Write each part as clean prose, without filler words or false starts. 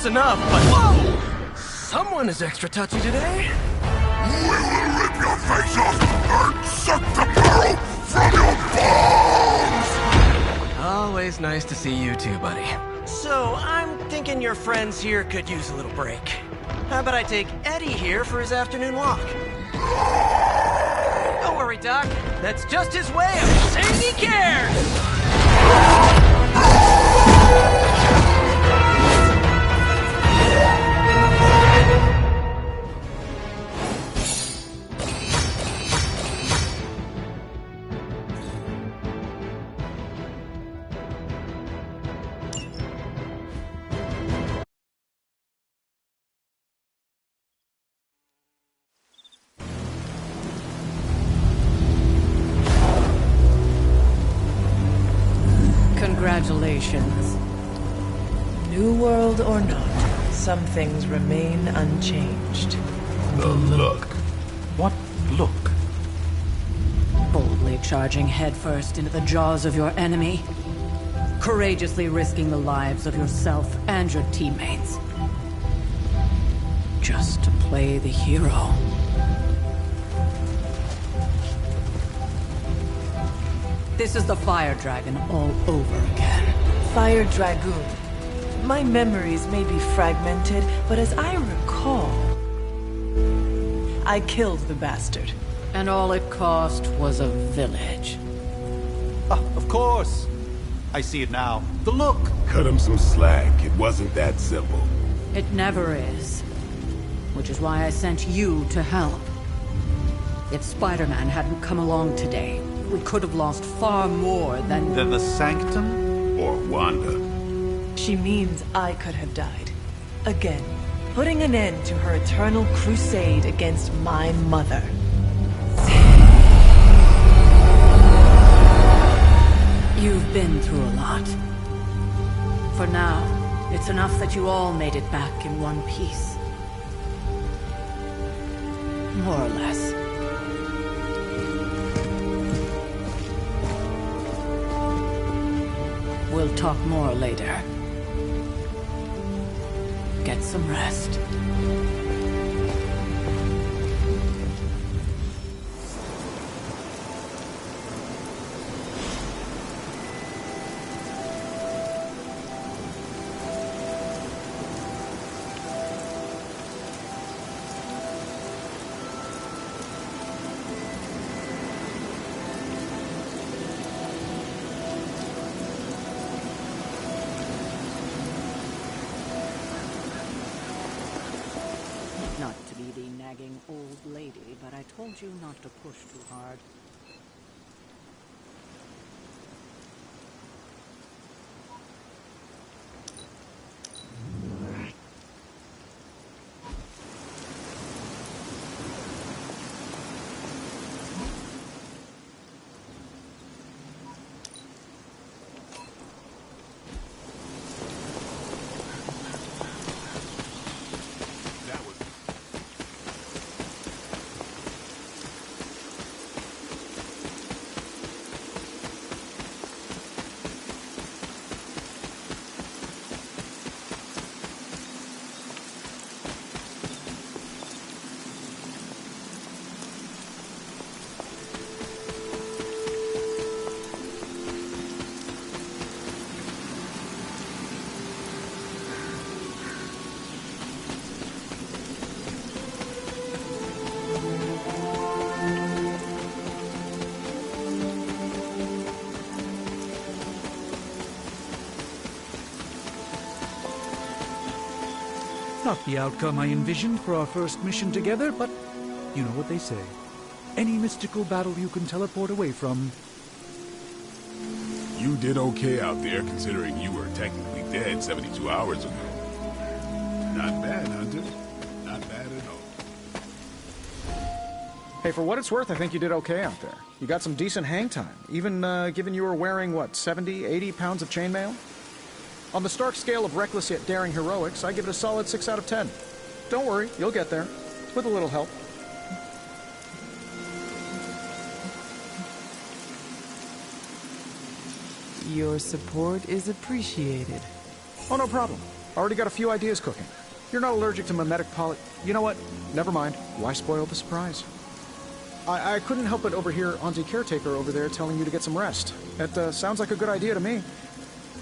enough, but whoa! Someone is extra touchy today. We will rip your face off and suck the marrow from your bones! Always nice to see you too, buddy. So, I'm thinking your friends here could use a little break. How about I take Eddie here for his afternoon walk? Don't worry, Doc. That's just his way of saying he cares! Congratulations. New world or not, some things remain unchanged. The look. What look? Boldly charging headfirst into the jaws of your enemy. Courageously risking the lives of yourself and your teammates. Just to play the hero. This is the Fire Dragon all over again. Fire Dragoon. My memories may be fragmented, but as I recall, I killed the bastard. And all it cost was a village. Ah, of course. I see it now. The look. Cut him some slack. It wasn't that simple. It never is. Which is why I sent you to help. If Spider-Man hadn't come along today, we could have lost far more than... Then the Sanctum? Or Wanda. She means I could have died. Again, putting an end to her eternal crusade against my mother. You've been through a lot. For now, it's enough that you all made it back in one piece. More or less. We'll talk more later. Get some rest. Not to be the nagging old lady, but I told you not to push too hard. Not the outcome I envisioned for our first mission together, but you know what they say. Any mystical battle you can teleport away from. You did okay out there, considering you were technically dead 72 hours ago. Not bad, Hunter. Not bad at all. Hey, for what it's worth, I think you did okay out there. You got some decent hang time, even given you were wearing, what, 70, 80 pounds of chainmail? On the Stark scale of reckless yet daring heroics, I give it a solid 6 out of 10. Don't worry, you'll get there. With a little help. Your support is appreciated. Oh, no problem. Already got a few ideas cooking. You're not allergic to mimetic poly... You know what? Never mind. Why spoil the surprise? I couldn't help but overhear Auntie Caretaker over there telling you to get some rest. It sounds like a good idea to me.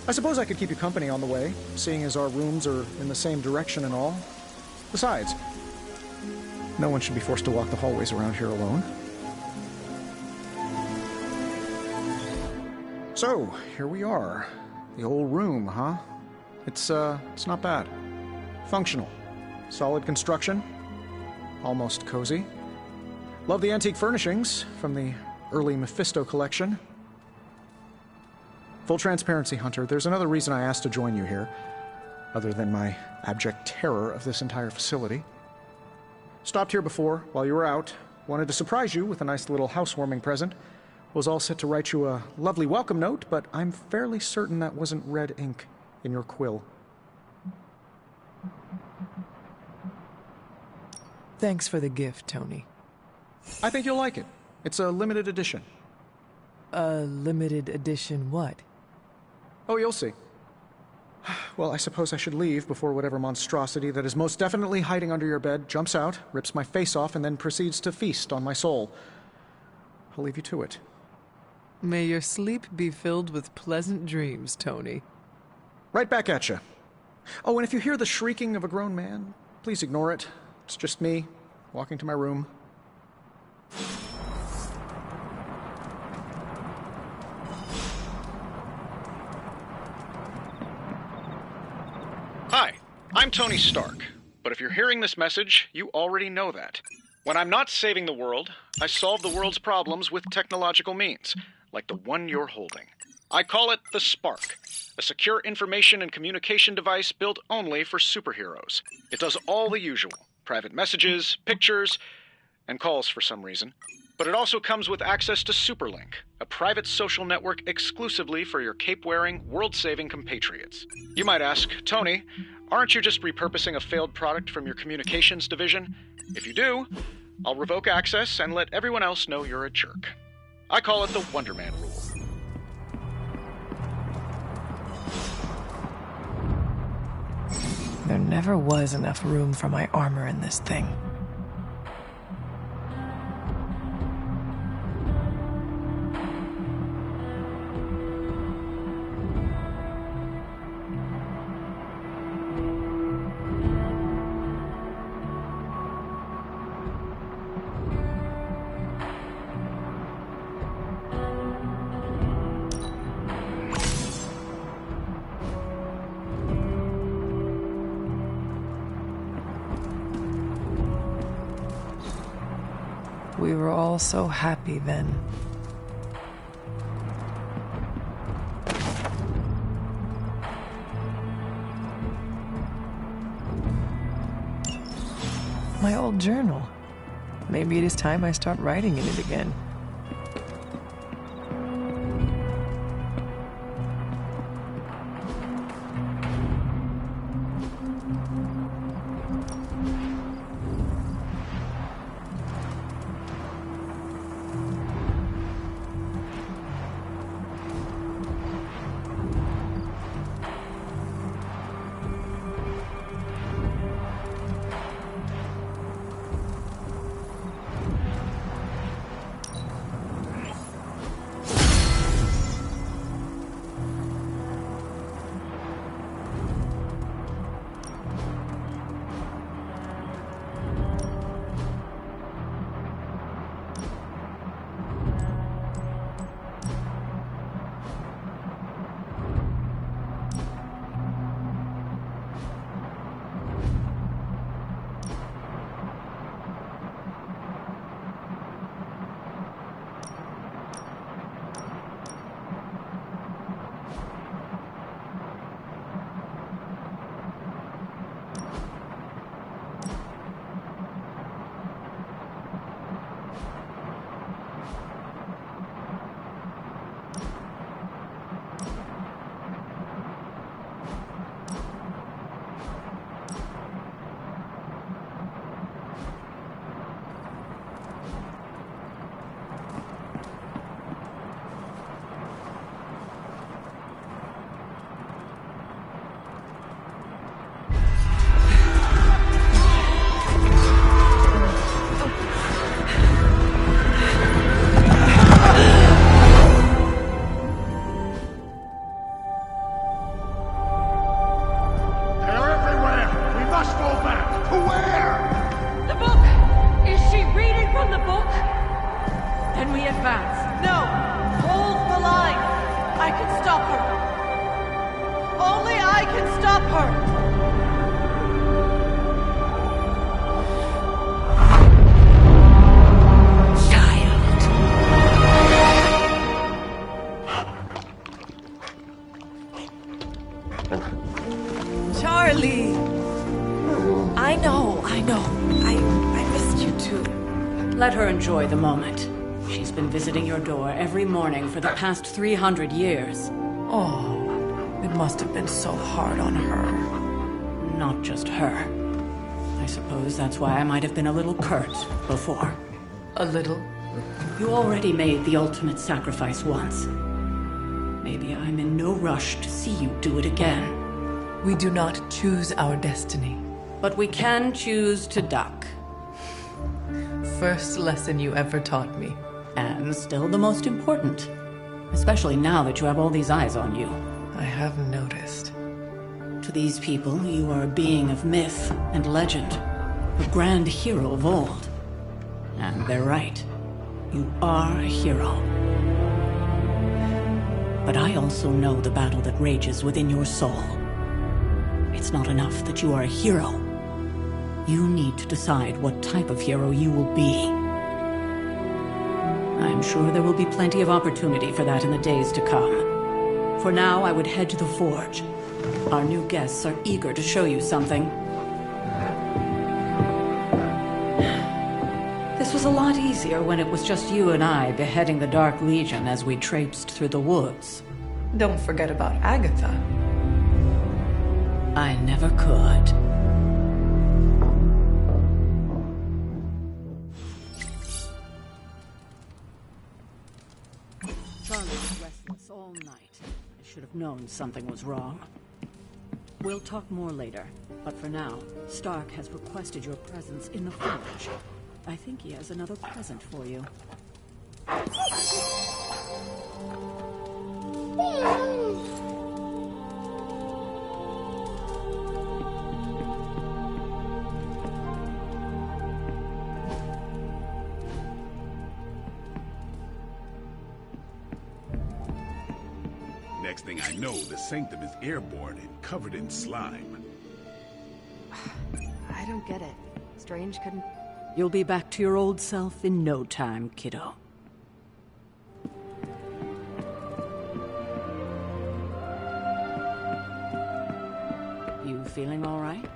I suppose I could keep you company on the way, seeing as our rooms are in the same direction and all. Besides, no one should be forced to walk the hallways around here alone. So, here we are. The old room, huh? It's not bad. Functional. Solid construction. Almost cozy. Love the antique furnishings from the early Mephisto collection. Full transparency, Hunter, there's another reason I asked to join you here, other than my abject terror of this entire facility. Stopped here before, while you were out. Wanted to surprise you with a nice little housewarming present. Was all set to write you a lovely welcome note, but I'm fairly certain that wasn't red ink in your quill. Thanks for the gift, Tony. I think you'll like it. It's a limited edition. A limited edition what? Oh, you'll see. Well, I suppose I should leave before whatever monstrosity that is most definitely hiding under your bed jumps out, rips my face off, and then proceeds to feast on my soul. I'll leave you to it. May your sleep be filled with pleasant dreams, Tony. Right back at you. Oh, and if you hear the shrieking of a grown man, please ignore it. It's just me, walking to my room. Hi, I'm Tony Stark, but if you're hearing this message, you already know that. When I'm not saving the world, I solve the world's problems with technological means, like the one you're holding. I call it the Spark, a secure information and communication device built only for superheroes. It does all the usual, private messages, pictures, and calls for some reason. But it also comes with access to Superlink, a private social network exclusively for your cape-wearing, world-saving compatriots. You might ask, Tony, aren't you just repurposing a failed product from your communications division? If you do, I'll revoke access and let everyone else know you're a jerk. I call it the Wonder Man rule. There never was enough room for my armor in this thing. We were all so happy then. My old journal. Maybe it is time I start writing in it again. advance. No! Hold the line! I can stop her! Only I can stop her! Charlie! I know. I missed you too. Let her enjoy the moment. She's been visiting your door every morning for the past 300 years. Oh, it must have been so hard on her. Not just her. I suppose that's why I might have been a little curt before. A little? You already made the ultimate sacrifice once. Maybe I'm in no rush to see you do it again. We do not choose our destiny. But we can choose to duck. First lesson you ever taught me. And still the most important. Especially now that you have all these eyes on you. I have noticed. To these people, you are a being of myth and legend. A grand hero of old. And they're right. You are a hero. But I also know the battle that rages within your soul. It's not enough that you are a hero. You need to decide what type of hero you will be. I'm sure there will be plenty of opportunity for that in the days to come. For now, I would head to the forge. Our new guests are eager to show you something. This was a lot easier when it was just you and I beheading the Dark Legion as we traipsed through the woods. Don't forget about Agatha. I never could. Charlie was restless all night. I should have known something was wrong. We'll talk more later, but for now, Stark has requested your presence in the forge. I think he has another present for you. Next thing I know, the sanctum is airborne and covered in slime. I don't get it. Strange couldn't... You'll be back to your old self in no time, kiddo. You feeling all right?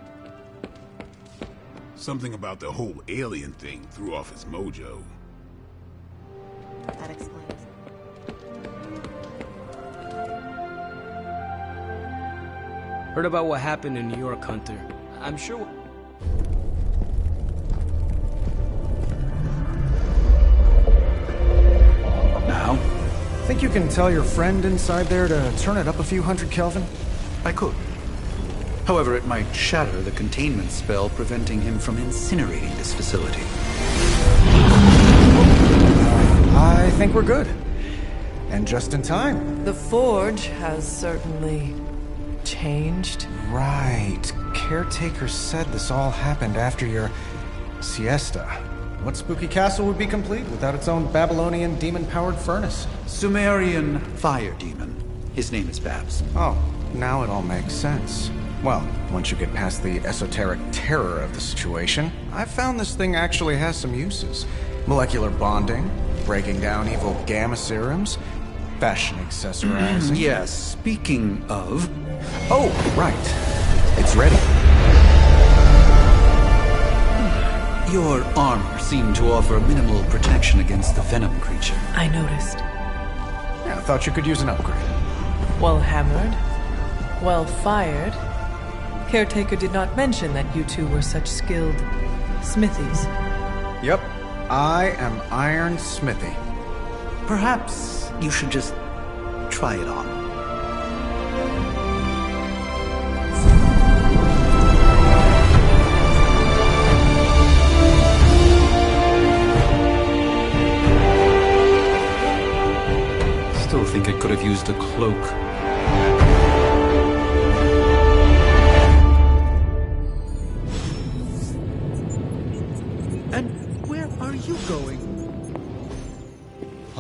Something about the whole alien thing threw off his mojo. That explains. Heard about what happened in New York, Hunter. I'm sure... Now? Think you can tell your friend inside there to turn it up a few hundred Kelvin? I could. However, it might shatter the containment spell preventing him from incinerating this facility. I think we're good. And just in time. The forge has certainly changed. Right. Caretaker said this all happened after your siesta. What spooky castle would be complete without its own Babylonian demon-powered furnace? Sumerian fire demon. His name is Babs. Oh, now it all makes sense. Well, once you get past the esoteric terror of the situation, I've found this thing actually has some uses. Molecular bonding, breaking down evil gamma serums, fashion accessorizing. Yes, speaking of... Oh, right. It's ready. Your armor seemed to offer minimal protection against the venom creature. I noticed. Yeah, I thought you could use an upgrade. Well hammered. Well fired. Caretaker did not mention that you two were such skilled smithies. Yep. I am Iron Smithy. Perhaps you should just try it on. Still think it could have used a cloak.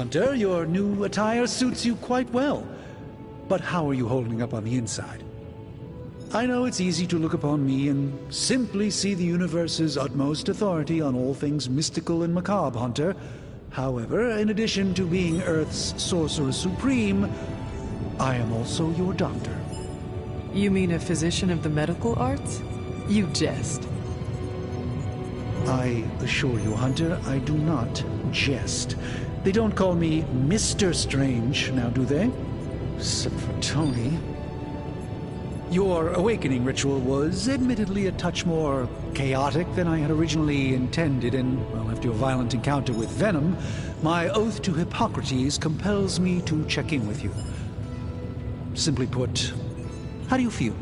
Hunter, your new attire suits you quite well. But how are you holding up on the inside? I know it's easy to look upon me and simply see the universe's utmost authority on all things mystical and macabre, Hunter. However, in addition to being Earth's Sorcerer Supreme, I am also your doctor. You mean a physician of the medical arts? You jest. I assure you, Hunter, I do not jest. They don't call me Mr. Strange, now do they? Except for Tony. Your awakening ritual was admittedly a touch more chaotic than I had originally intended, and, well, after your violent encounter with Venom, my oath to Hippocrates compels me to check in with you. Simply put, how do you feel?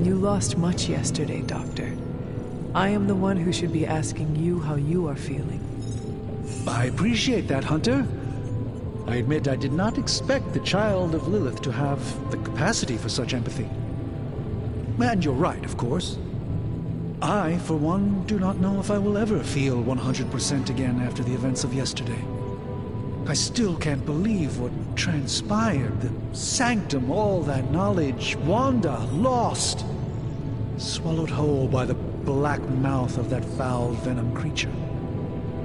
You lost much yesterday, Doctor. I am the one who should be asking you how you are feeling. I appreciate that, Hunter. I admit I did not expect the child of Lilith to have the capacity for such empathy. And you're right, of course. I, for one, do not know if I will ever feel 100% again after the events of yesterday. I still can't believe what transpired. The sanctum, all that knowledge, Wanda, lost. Swallowed whole by the black mouth of that foul venom creature.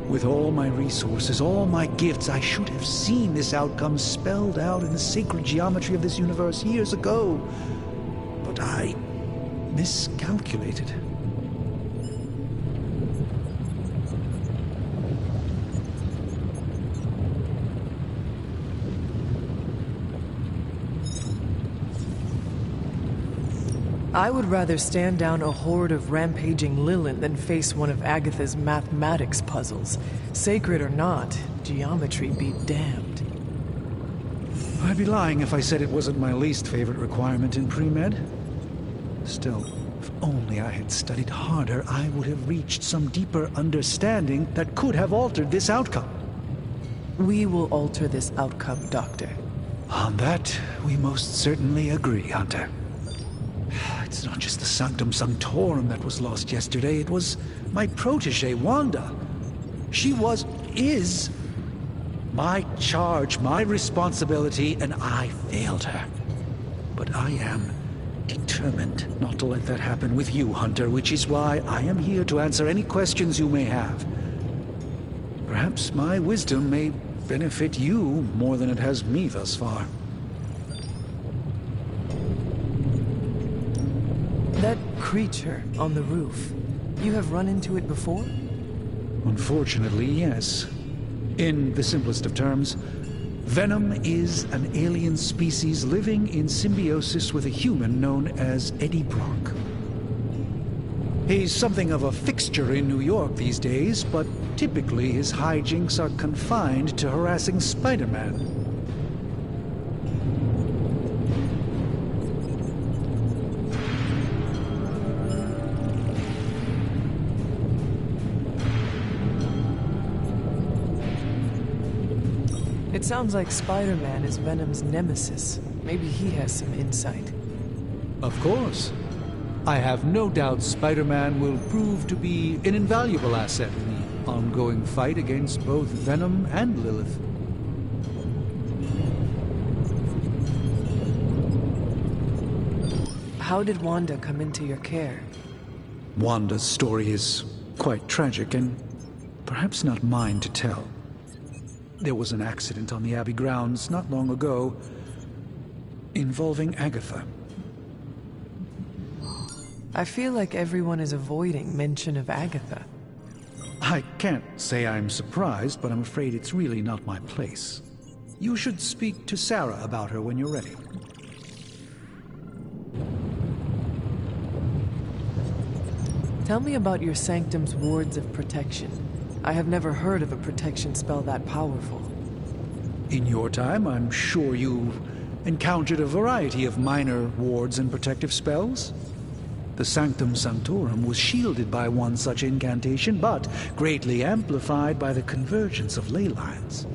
With all my resources, all my gifts, I should have seen this outcome spelled out in the sacred geometry of this universe years ago. But I miscalculated. I would rather stand down a horde of rampaging Lilin than face one of Agatha's mathematics puzzles. Sacred or not, geometry be damned. I'd be lying if I said it wasn't my least favorite requirement in pre-med. Still, if only I had studied harder, I would have reached some deeper understanding that could have altered this outcome. We will alter this outcome, Doctor. On that, we most certainly agree, Hunter. It's not just the Sanctum Sanctorum that was lost yesterday, it was my protege, Wanda. She is my charge, my responsibility, and I failed her. But I am determined not to let that happen with you, Hunter, which is why I am here to answer any questions you may have. Perhaps my wisdom may benefit you more than it has me thus far. That creature on the roof, you have run into it before? Unfortunately, yes. In the simplest of terms, Venom is an alien species living in symbiosis with a human known as Eddie Brock. He's something of a fixture in New York these days, but typically his hijinks are confined to harassing Spider-Man. It sounds like Spider-Man is Venom's nemesis. Maybe he has some insight. Of course. I have no doubt Spider-Man will prove to be an invaluable asset in the ongoing fight against both Venom and Lilith. How did Wanda come into your care? Wanda's story is quite tragic and perhaps not mine to tell. There was an accident on the Abbey grounds not long ago involving Agatha. I feel like everyone is avoiding mention of Agatha. I can't say I'm surprised, but I'm afraid it's really not my place. You should speak to Sarah about her when you're ready. Tell me about your sanctum's wards of protection. I have never heard of a protection spell that powerful. In your time, I'm sure you've encountered a variety of minor wards and protective spells. The Sanctum Sanctorum was shielded by one such incantation, but greatly amplified by the convergence of ley lines.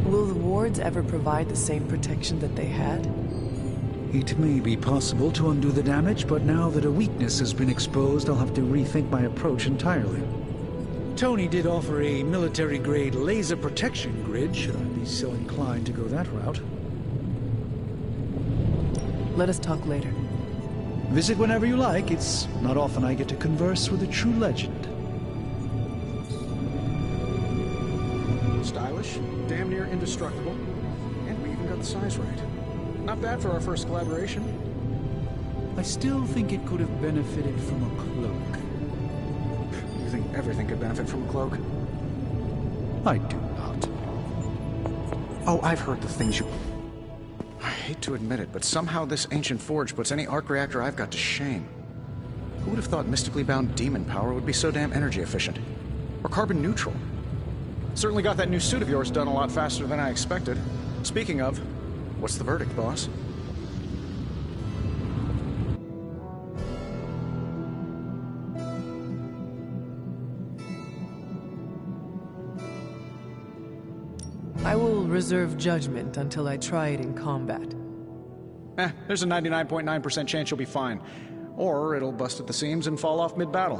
Will the wards ever provide the same protection that they had? It may be possible to undo the damage, but now that a weakness has been exposed, I'll have to rethink my approach entirely. Tony did offer a military-grade laser protection grid, should I be so inclined to go that route. Let us talk later. Visit whenever you like. It's not often I get to converse with a true legend. Stylish, damn near indestructible, and we even got the size right. Not bad for our first collaboration. I still think it could have benefited from a cloak. You think everything could benefit from a cloak? I do not. Oh, I've heard the things you... I hate to admit it, but somehow this ancient forge puts any arc reactor I've got to shame. Who would have thought mystically bound demon power would be so damn energy efficient? Or carbon neutral? Certainly got that new suit of yours done a lot faster than I expected. Speaking of, what's the verdict, boss? I will reserve judgment until I try it in combat. There's a 99.9% chance you'll be fine. Or it'll bust at the seams and fall off mid-battle.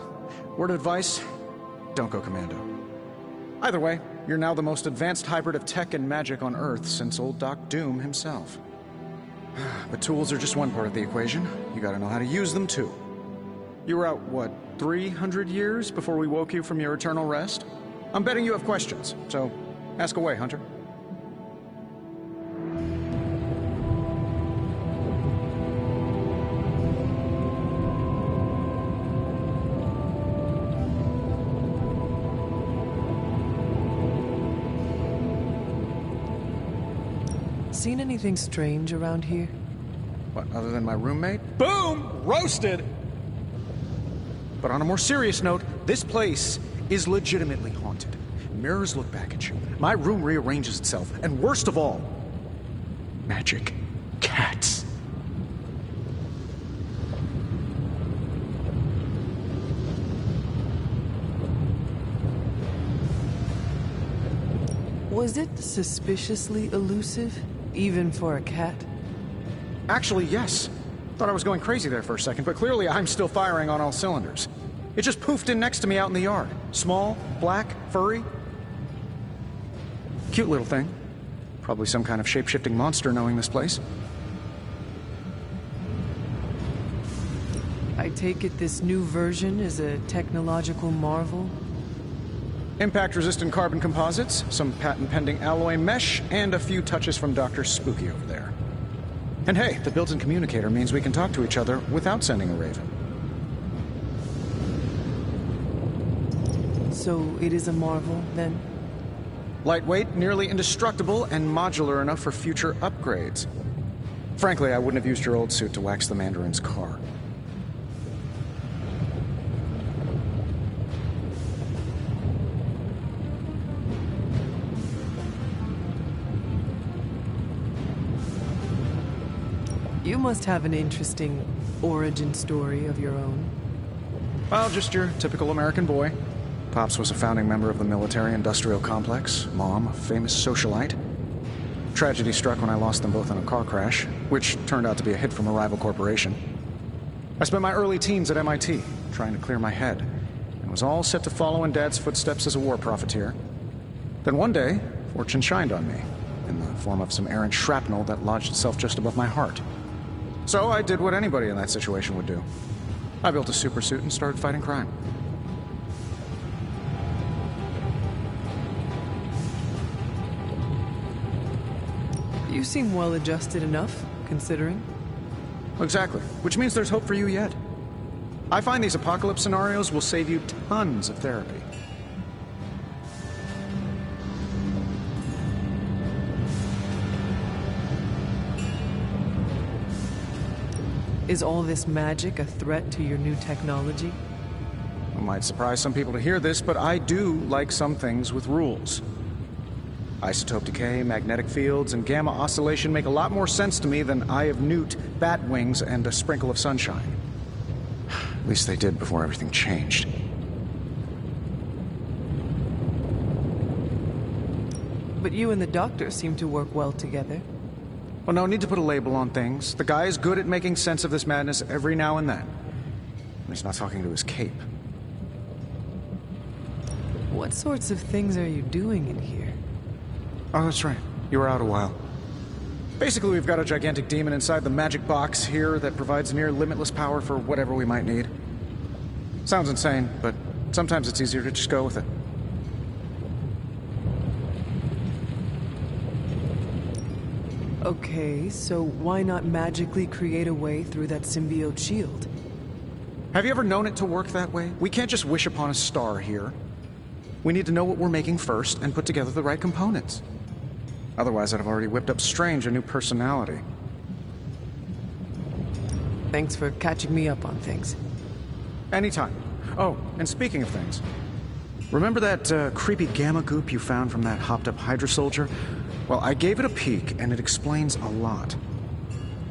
Word of advice, don't go commando. Either way, you're now the most advanced hybrid of tech and magic on Earth since old Doc Doom himself. But tools are just one part of the equation. You gotta know how to use them too. You were out, what, 300 years before we woke you from your eternal rest? I'm betting you have questions, so ask away, Hunter. Seen anything strange around here? What, other than my roommate? Boom! Roasted! But on a more serious note, this place is legitimately haunted. Mirrors look back at you. My room rearranges itself. And worst of all, magic cats. Was it suspiciously elusive, even for a cat? Actually, yes. Thought I was going crazy there for a second, but clearly I'm still firing on all cylinders. It just poofed in next to me out in the yard. Small, black, furry. Cute little thing. Probably some kind of shape-shifting monster knowing this place. I take it this new version is a technological marvel? Impact-resistant carbon composites, some patent-pending alloy mesh, and a few touches from Dr. Spooky over there. And hey, the built-in communicator means we can talk to each other without sending a raven. So it is a marvel, then? Lightweight, nearly indestructible, and modular enough for future upgrades. Frankly, I wouldn't have used your old suit to wax the Mandarin's car. You must have an interesting origin story of your own. Well, just your typical American boy. Pops was a founding member of the military-industrial complex. Mom, a famous socialite. Tragedy struck when I lost them both in a car crash, which turned out to be a hit from a rival corporation. I spent my early teens at MIT, trying to clear my head, and was all set to follow in Dad's footsteps as a war profiteer. Then one day, fortune shined on me, in the form of some errant shrapnel that lodged itself just above my heart. So I did what anybody in that situation would do. I built a supersuit and started fighting crime. You seem well adjusted enough, considering. Exactly, which means there's hope for you yet. I find these apocalypse scenarios will save you tons of therapy. Is all this magic a threat to your new technology? It might surprise some people to hear this, but I do like some things with rules. Isotope decay, magnetic fields, and gamma oscillation make a lot more sense to me than Eye of Newt, bat wings, and a sprinkle of sunshine. At least they did before everything changed. But you and the doctor seem to work well together. Well, no need to put a label on things. The guy is good at making sense of this madness every now and then. And he's not talking to his cape. What sorts of things are you doing in here? Oh, that's right. You were out a while. Basically, we've got a gigantic demon inside the magic box here that provides near limitless power for whatever we might need. Sounds insane, but sometimes it's easier to just go with it. Okay, so why not magically create a way through that symbiote shield? Have you ever known it to work that way? We can't just wish upon a star here. We need to know what we're making first and put together the right components. Otherwise, I'd have already whipped up Strange a new personality. Thanks for catching me up on things. Anytime. Oh, and speaking of things, remember that creepy gamma goop you found from that hopped-up Hydra soldier? Well, I gave it a peek, and it explains a lot.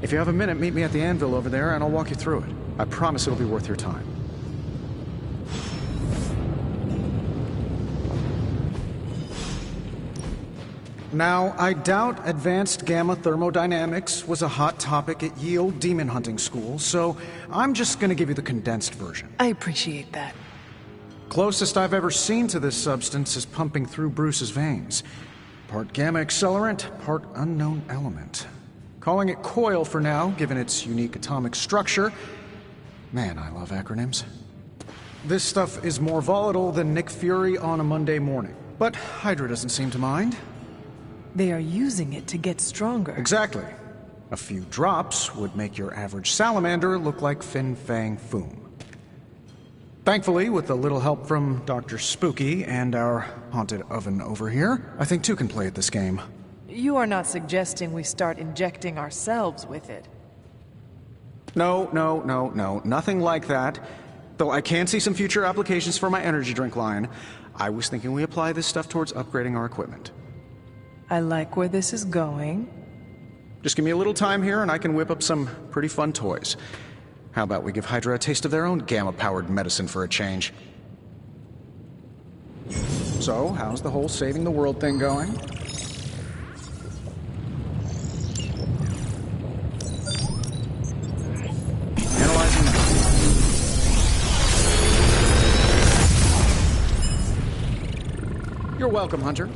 If you have a minute, meet me at the anvil over there, and I'll walk you through it. I promise it'll be worth your time. Now, I doubt advanced gamma thermodynamics was a hot topic at ye old demon hunting school, so I'm just gonna give you the condensed version. I appreciate that. Closest I've ever seen to this substance is pumping through Bruce's veins. Part gamma accelerant, part unknown element. Calling it coil for now, given its unique atomic structure. Man, I love acronyms. This stuff is more volatile than Nick Fury on a Monday morning. But Hydra doesn't seem to mind. They are using it to get stronger. Exactly. A few drops would make your average salamander look like Fin Fang Foom. Thankfully, with a little help from Dr. Spooky and our haunted oven over here, I think two can play at this game. You are not suggesting we start injecting ourselves with it. No, nothing like that. Though I can see some future applications for my energy drink line. I was thinking we apply this stuff towards upgrading our equipment. I like where this is going. Just give me a little time here and I can whip up some pretty fun toys. How about we give Hydra a taste of their own gamma-powered medicine for a change? So, how's the whole saving the world thing going? Analyzing now. You're welcome, Hunter.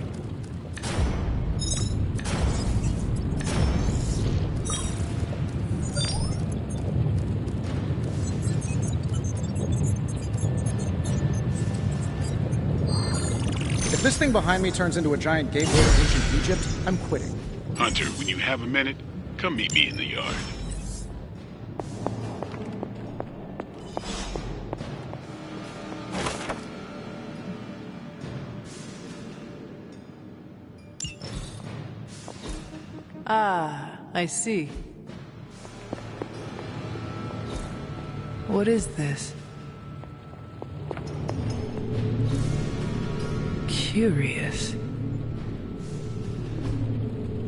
If this thing behind me turns into a giant gateway to ancient Egypt, I'm quitting. Hunter, when you have a minute, come meet me in the yard. Ah, I see. What is this? Curious.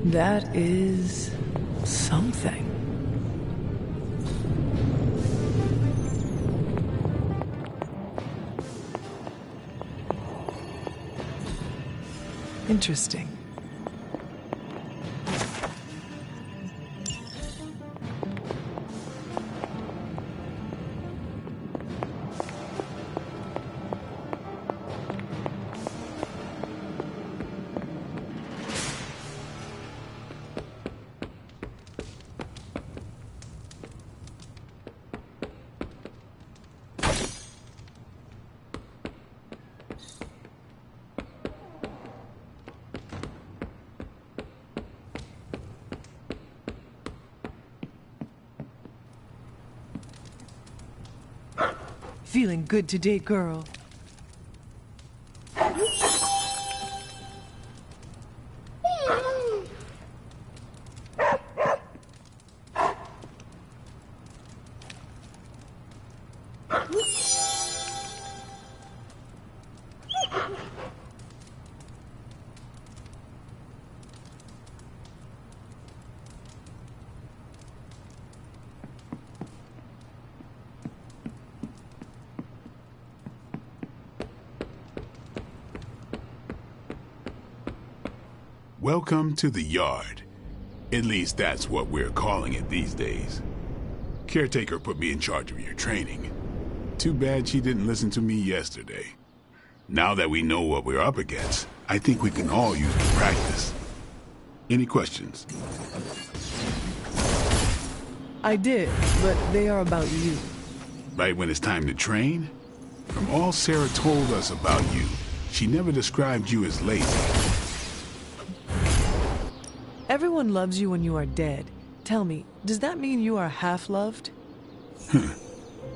That is something. Interesting. Feeling good today, girl. Welcome to the yard. At least that's what we're calling it these days. Caretaker put me in charge of your training. Too bad she didn't listen to me yesterday. Now that we know what we're up against, I think we can all use the practice. Any questions? I did, but they are about you. Right when it's time to train? From all Sarah told us about you, she never described you as lazy. Everyone loves you when you are dead. Tell me, does that mean you are half-loved?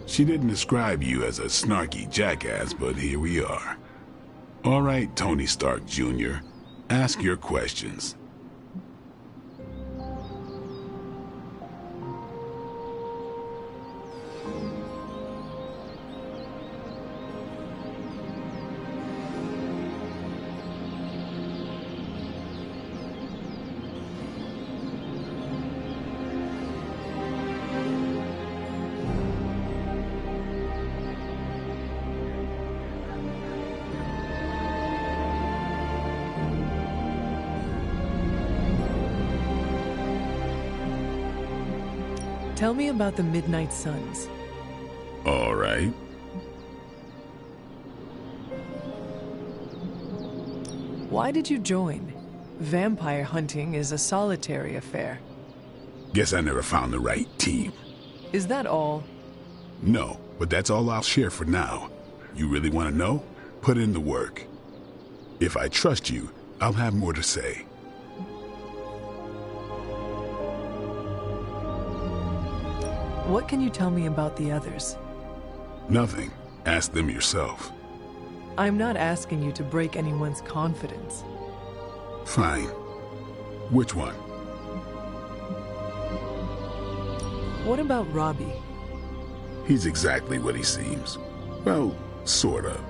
She didn't describe you as a snarky jackass, but here we are. All right, Tony Stark Jr., ask your questions. Tell me about the Midnight Suns. All right. Why did you join? Vampire hunting is a solitary affair. Guess I never found the right team. Is that all? No, but that's all I'll share for now. You really want to know? Put in the work. If I trust you, I'll have more to say. What can you tell me about the others? Nothing. Ask them yourself. I'm not asking you to break anyone's confidence. Fine. Which one? What about Robbie? He's exactly what he seems. Well, sort of.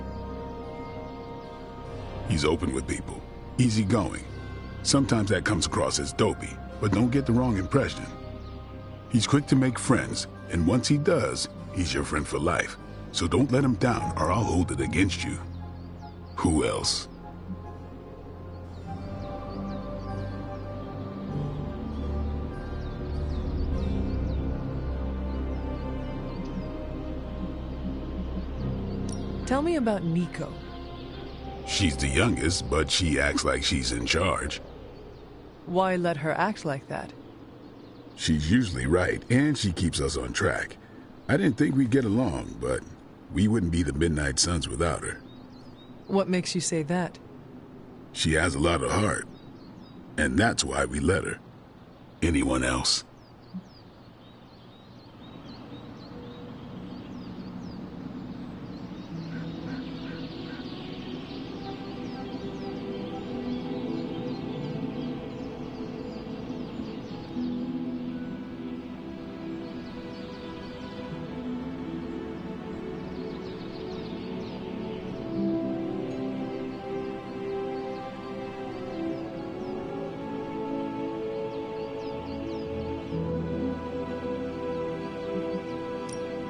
He's open with people, easygoing. Sometimes that comes across as dopey, but don't get the wrong impression. He's quick to make friends, and once he does, he's your friend for life. So don't let him down, or I'll hold it against you. Who else? Tell me about Nico. She's the youngest, but she acts like she's in charge. Why let her act like that? She's usually right, and she keeps us on track. I didn't think we'd get along, but we wouldn't be the Midnight Suns without her. What makes you say that? She has a lot of heart, and that's why we let her. Anyone else?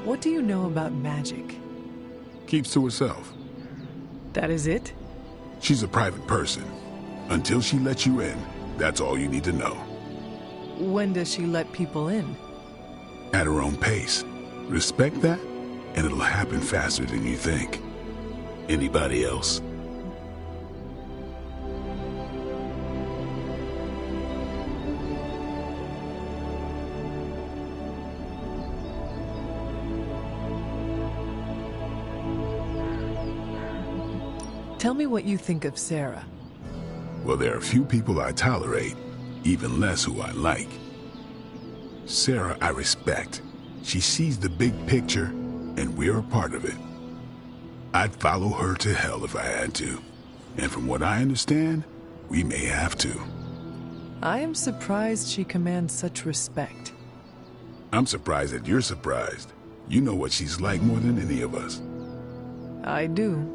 What do you know about magic? Keeps to herself. That is it? She's a private person. Until she lets you in, that's all you need to know. When does she let people in? At her own pace. Respect that, and it'll happen faster than you think. Anybody else? Tell me what you think of Sarah. Well, there are few people I tolerate, even less who I like. Sarah, I respect. She sees the big picture, and we're a part of it. I'd follow her to hell if I had to. And from what I understand, we may have to. I am surprised she commands such respect. I'm surprised that you're surprised. You know what she's like more than any of us. I do.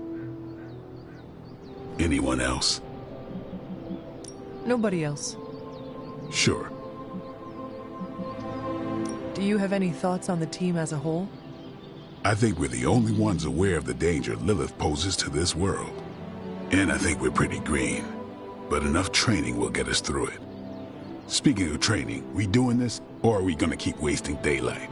Anyone else? Nobody else. Sure. Do you have any thoughts on the team as a whole? I think we're the only ones aware of the danger Lilith poses to this world. And I think we're pretty green. but enough training will get us through it. Speaking of training, we doing this, or are we gonna keep wasting daylight?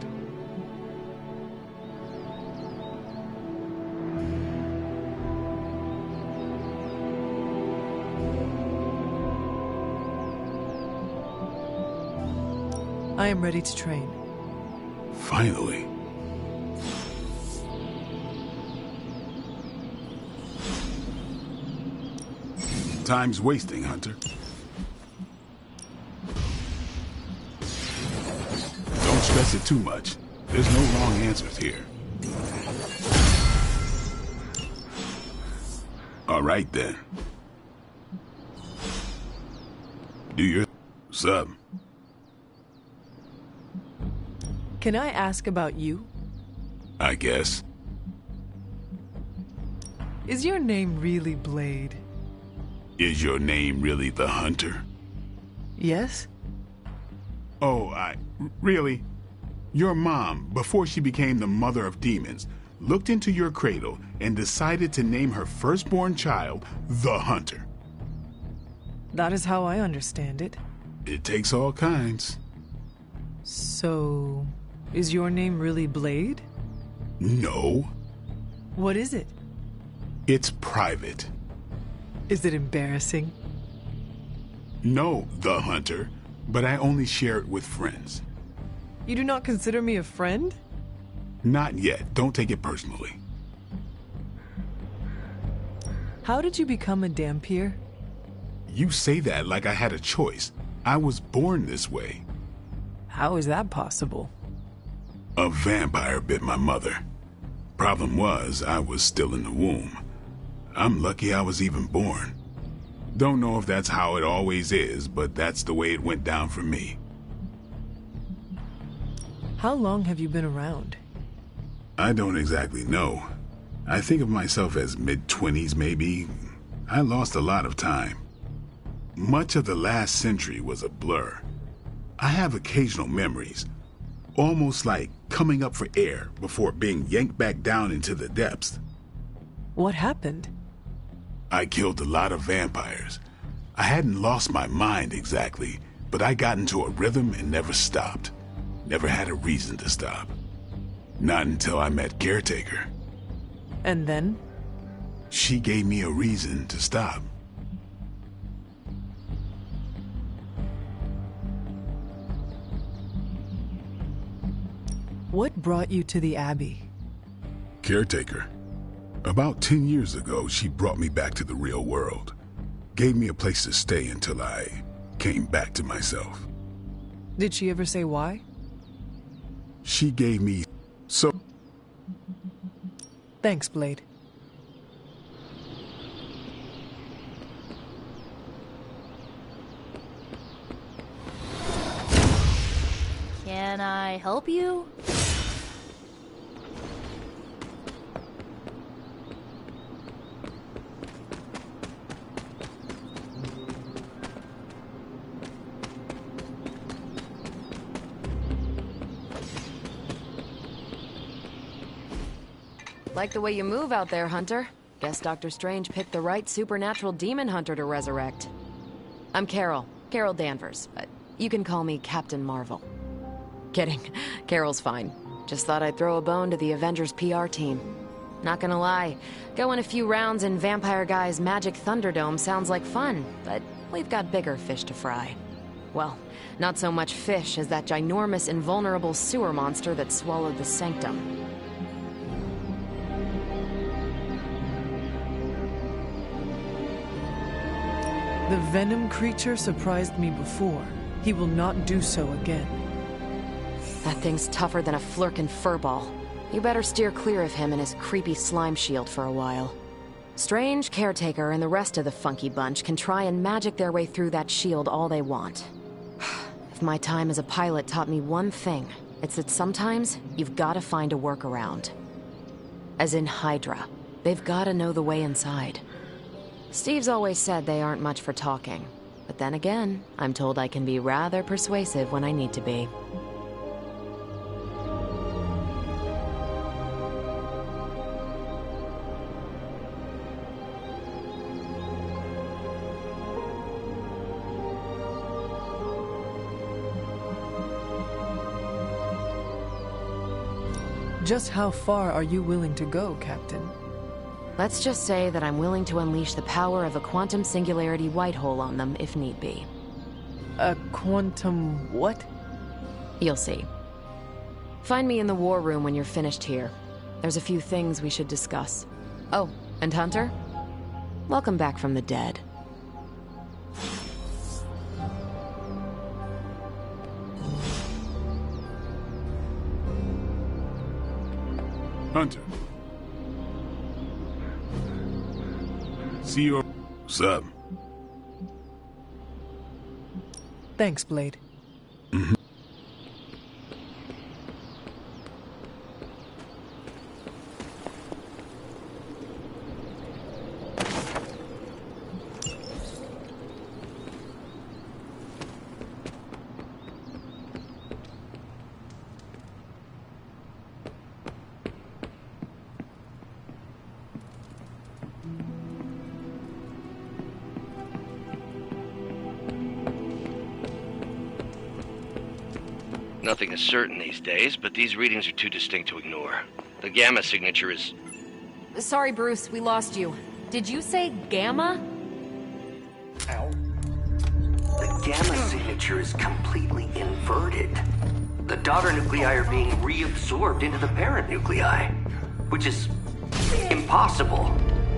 I am ready to train. Finally. Time's wasting, Hunter. Don't stress it too much. There's no wrong answers here. All right, then. Do your sub. Can I ask about you? I guess. Is your name really Blade? Is your name really the Hunter? Yes? Oh, really? Your mom, before she became the mother of demons, looked into your cradle and decided to name her firstborn child the Hunter. That is how I understand it. It takes all kinds. So, is your name really Blade? No. What is it? It's private. Is it embarrassing? No, the Hunter, but I only share it with friends. You do not consider me a friend? Not yet. Don't take it personally. How did you become a Dampier? You say that like I had a choice. I was born this way. How is that possible? A vampire bit my mother. Problem was, I was still in the womb. I'm lucky I was even born. Don't know if that's how it always is, but that's the way it went down for me. How long have you been around? I don't exactly know. I think of myself as mid-20s, maybe. I lost a lot of time. Much of the last century was a blur. I have occasional memories, almost like coming up for air before being yanked back down into the depths. What happened? I killed a lot of vampires. I hadn't lost my mind exactly, but I got into a rhythm and never stopped. Never had a reason to stop. Not until I met Caretaker. And then? She gave me a reason to stop. What brought you to the Abbey? Caretaker. About 10 years ago, she brought me back to the real world. Gave me a place to stay until I came back to myself. Did she ever say why? She gave me so... Thanks, Blade. Can I help you? Like the way you move out there, Hunter. Guess Dr. Strange picked the right supernatural demon hunter to resurrect. I'm Carol Danvers, but you can call me Captain Marvel. Kidding, Carol's fine. Just thought I'd throw a bone to the Avengers PR team. Not gonna lie, going a few rounds in Vampire Guy's Magic Thunderdome sounds like fun, but we've got bigger fish to fry. Well, not so much fish as that ginormous invulnerable sewer monster that swallowed the Sanctum. The venom creature surprised me before. He will not do so again. That thing's tougher than a flirkin' furball. You better steer clear of him and his creepy slime shield for a while. Strange, Caretaker, and the rest of the funky bunch can try and magic their way through that shield all they want. If my time as a pilot taught me one thing, it's that sometimes you've gotta find a workaround. As in Hydra. They've gotta know the way inside. Steve's always said they aren't much for talking. But then again, I'm told I can be rather persuasive when I need to be. Just how far are you willing to go, Captain? Let's just say that I'm willing to unleash the power of a quantum singularity white hole on them if need be. A quantum what? You'll see. Find me in the war room when you're finished here. There's a few things we should discuss. Oh, and Hunter? Welcome back from the dead. Hunter. See you. What's up? Thanks, Blade. Nothing is certain these days, but these readings are too distinct to ignore. The gamma signature is... Sorry, Bruce, we lost you. Did you say gamma? The gamma signature is completely inverted. The daughter nuclei are being reabsorbed into the parent nuclei, which is impossible.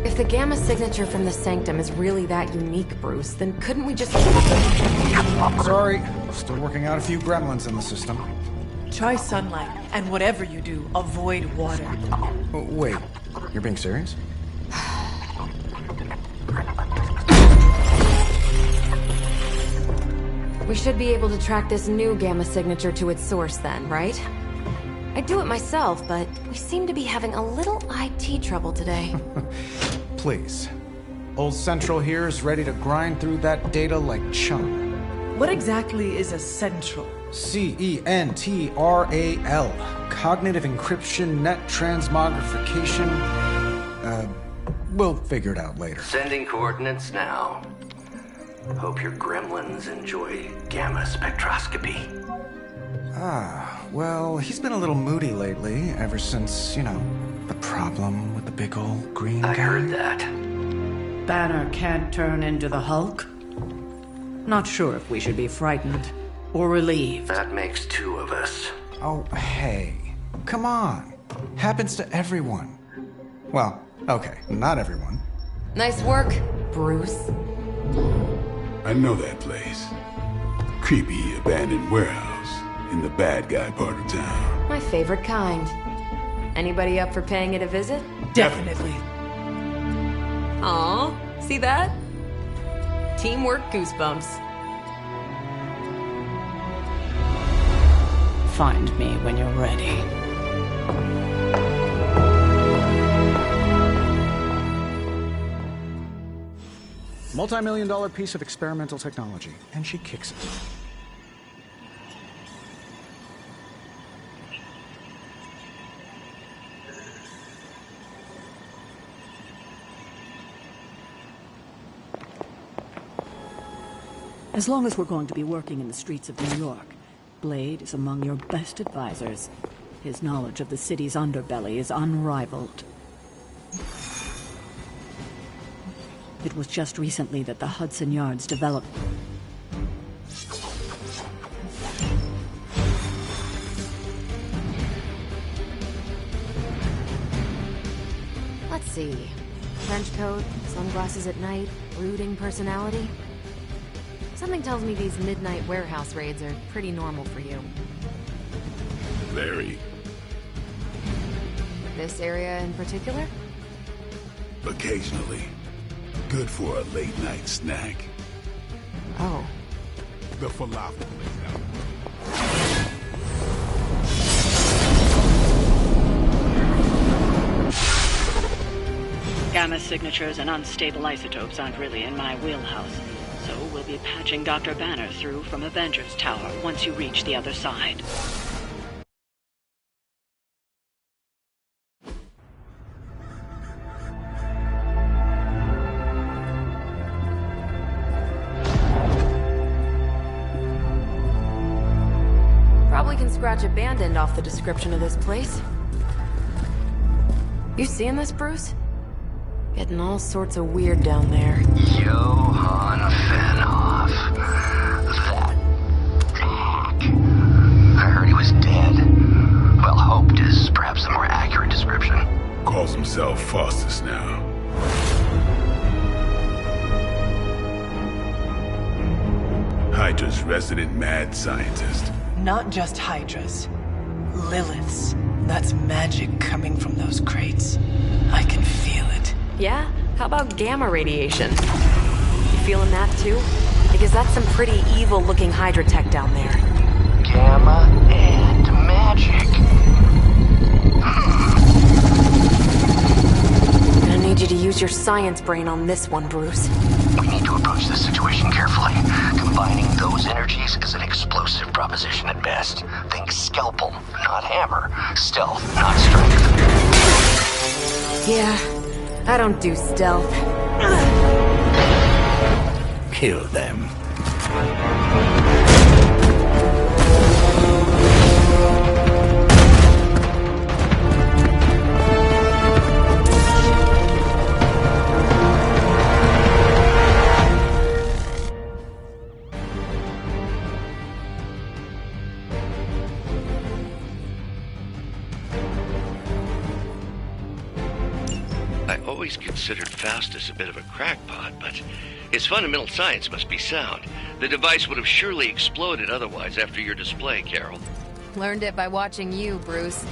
If the gamma signature from the Sanctum is really that unique, Bruce, then couldn't we just... Sorry, still working out a few gremlins in the system. Try sunlight, and whatever you do, avoid water. Oh, wait, you're being serious? We should be able to track this new gamma signature to its source then, right? I'd do it myself, but we seem to be having a little IT trouble today. Please. Old Central here is ready to grind through that data like chum. What exactly is a central? CENTRAL. Cognitive encryption, net transmogrification. We'll figure it out later. Sending coordinates now. Hope your gremlins enjoy gamma spectroscopy. Well, he's been a little moody lately, ever since, you know, the problem with the big old green guy. I heard that. Banner can't turn into the Hulk? Not sure if we should be frightened or relieved. That makes two of us. Oh, hey. Come on. Happens to everyone. Well, okay, not everyone. Nice work, Bruce. I know that place. Creepy abandoned warehouse in the bad guy part of town. My favorite kind. Anybody up for paying it a visit? Definitely. Aw, see that? Teamwork goosebumps. Find me when you're ready. Multi-million-dollar piece of experimental technology, and she kicks it. As long as we're going to be working in the streets of New York, Blade is among your best advisors. His knowledge of the city's underbelly is unrivaled. It was just recently that the Hudson Yards developed... Let's see. Trench coat, sunglasses at night, brooding personality. Something tells me these midnight warehouse raids are pretty normal for you. Very. This area in particular? Occasionally. Good for a late night snack. Oh. The falafel place out. Gamma signatures and unstable isotopes aren't really in my wheelhouse, so we'll be patching Dr. Banner through from Avengers Tower once you reach the other side. Probably can scratch abandoned off the description of this place. You seeing this, Bruce? Getting all sorts of weird down there. Johann Fenhoff. That hack. I heard he was dead. Well, hoped is perhaps the more accurate description. Calls himself Faustus now. Hydra's resident mad scientist. Not just Hydra's. Lilith's. That's magic coming from those crates. I can feel it. Yeah? How about gamma radiation? You feeling that too? Because that's some pretty evil-looking Hydra tech down there. Gamma and magic. I need you to use your science brain on this one, Bruce. We need to approach this situation carefully. Combining those energies is an explosive proposition at best. Think scalpel, not hammer. Stealth, not strength. Yeah, I don't do stealth. Kill them. I always considered Faustus a bit of a crackpot, but his fundamental science must be sound. The device would have surely exploded otherwise after your display, Carol. Learned it by watching you, Bruce.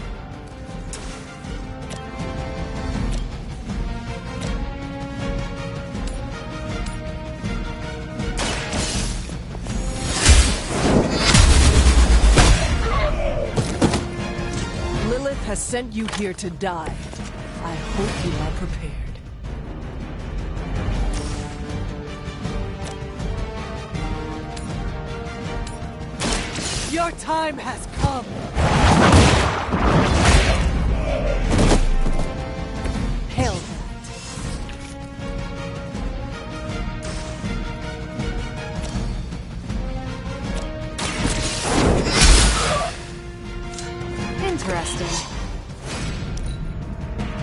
Lilith has sent you here to die. I hope you are prepared. Your time has come! Hail that. Interesting.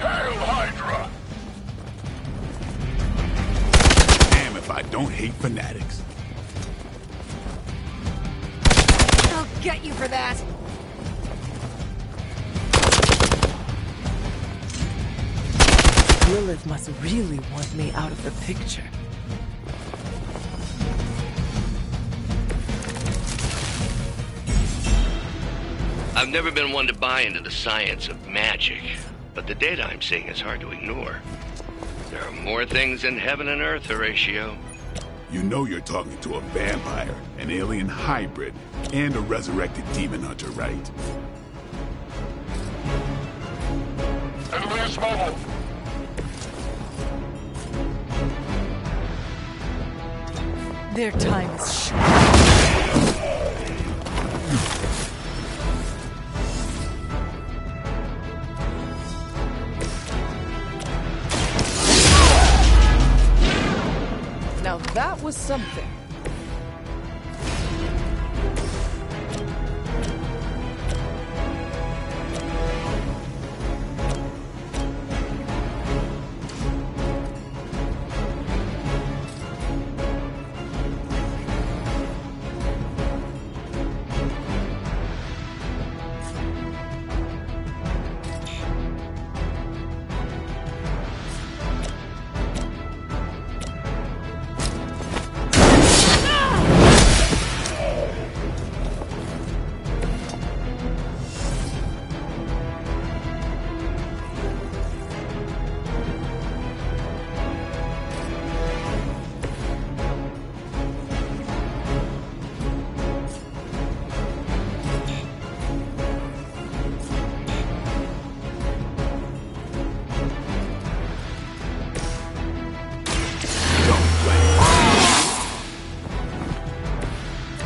Hail Hydra! Damn if I don't hate fanatics. I'll get you for that! Lilith must really want me out of the picture. I've never been one to buy into the science of magic, but the data I'm seeing is hard to ignore. There are more things in heaven and earth, Horatio. You know you're talking to a vampire, an alien hybrid, and a resurrected demon hunter, right? Elias Mobile! Their time is short. Now that was something.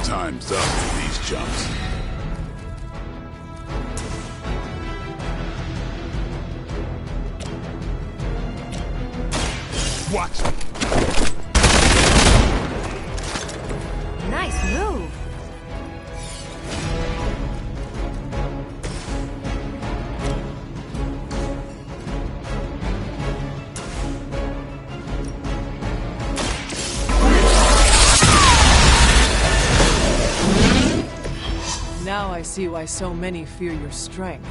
Time's up for these chumps. Watch me. Nice move. I see why so many fear your strength.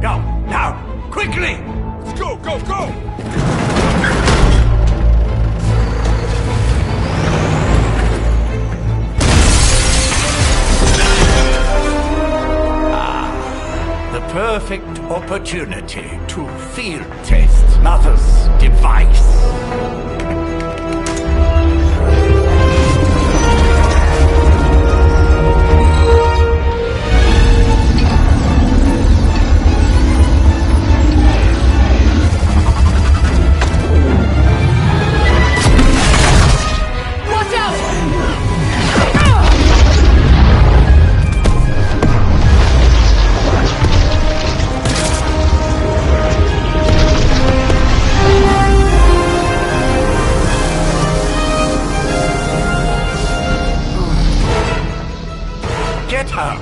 Go, now, quickly! Let's go, go, go! The perfect opportunity to field test Mother's device. Get her!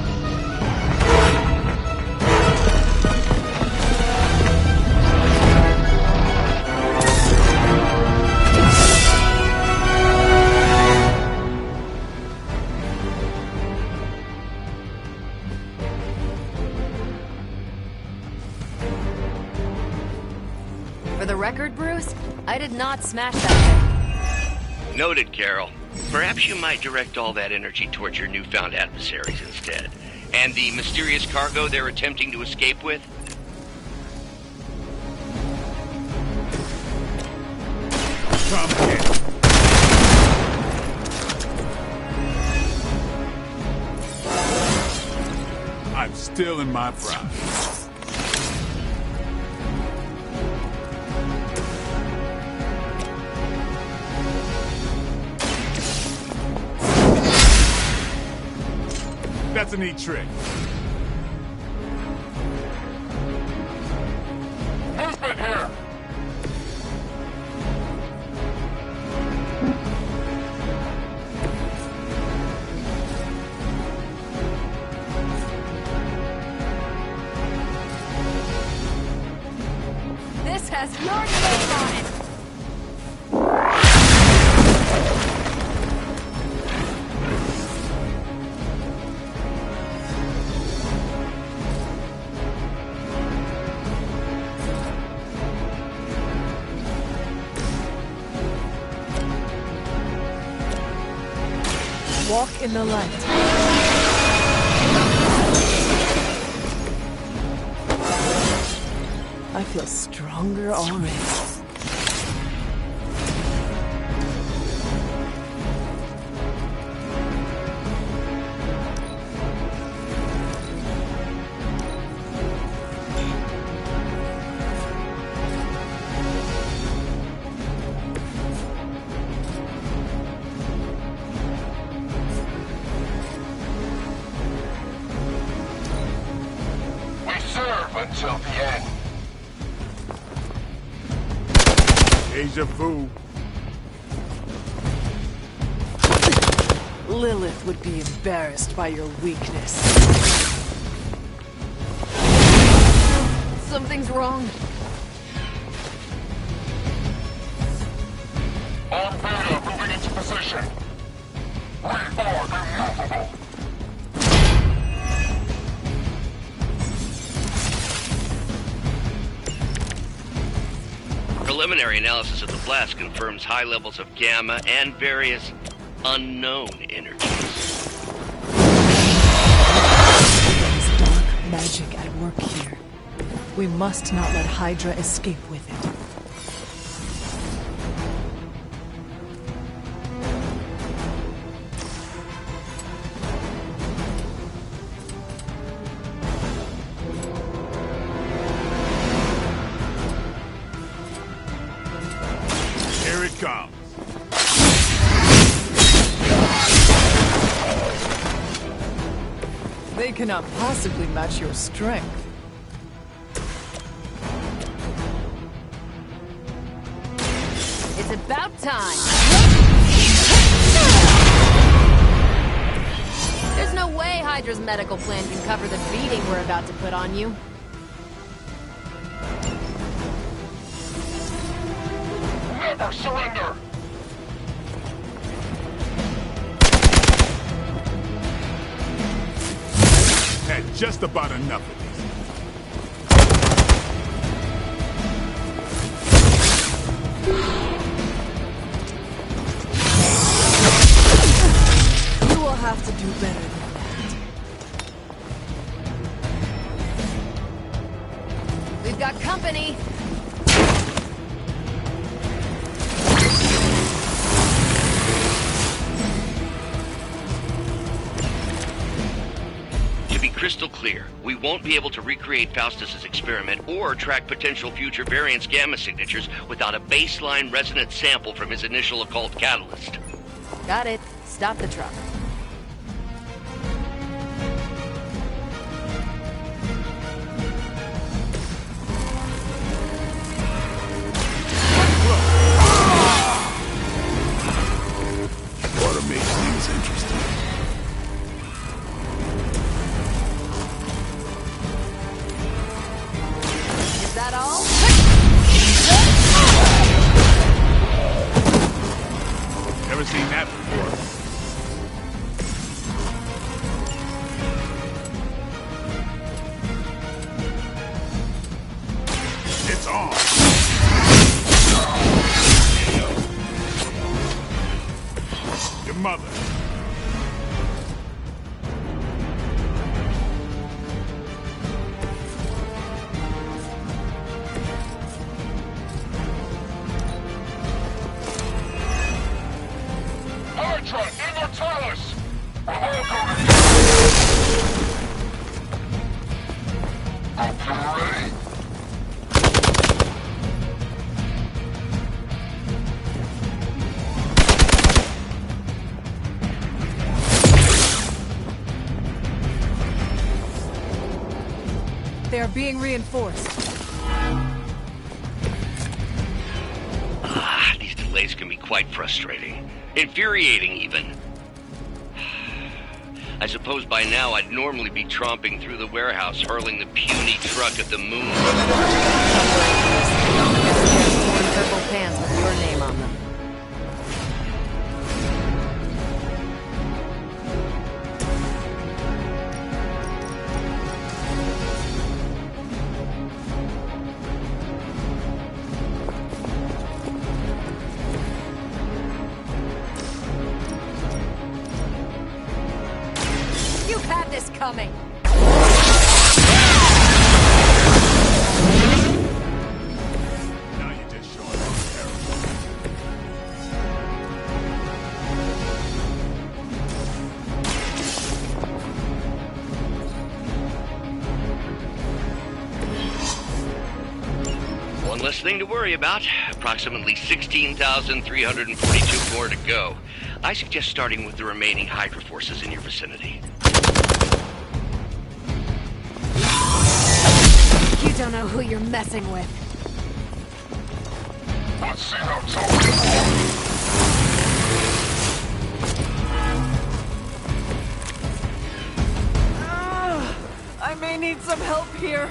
For the record, Bruce, I did not smash that. Noted, Carol. Perhaps you might direct all that energy towards your newfound adversaries instead. And the mysterious cargo they're attempting to escape with? Come in. I'm still in my prime. That's a neat trick. Movement here! This has your name on it! Walk in the light. I feel stronger already. Until the end. Deja vu. Lilith would be embarrassed by your weakness. Something's wrong. On Beta, moving into position. We are immovable. Preliminary analysis of the blast confirms high levels of gamma and various unknown energies. There's dark magic at work here. We must not let Hydra escape with it. Here it comes. They cannot possibly match your strength. It's about time. There's no way Hydra's medical plan can cover the beating we're about to put on you. Never surrender! had just about enough of this. You will have to do better than that. We've got company! To be crystal clear, we won't be able to recreate Faustus's experiment or track potential future variants' gamma signatures without a baseline resonance sample from his initial occult catalyst. Got it. Stop the truck. Water makes things interesting. Is that all? Never seen that before. It's on. Your mother. Hydra, Immortalis! Welcome! Hope you're ready. They are being reinforced. These delays can be quite frustrating. Infuriating, even. I suppose by now I'd normally be tromping through the warehouse, hurling the puny truck at the moon. Torn purple pants with your name on them. You had this coming! Now you're just showing off character. One less thing to worry about. Approximately 16,342 more to go. I suggest starting with the remaining Hydra forces in your vicinity. You don't know who you're messing with. Let's see how tough you I may need some help here.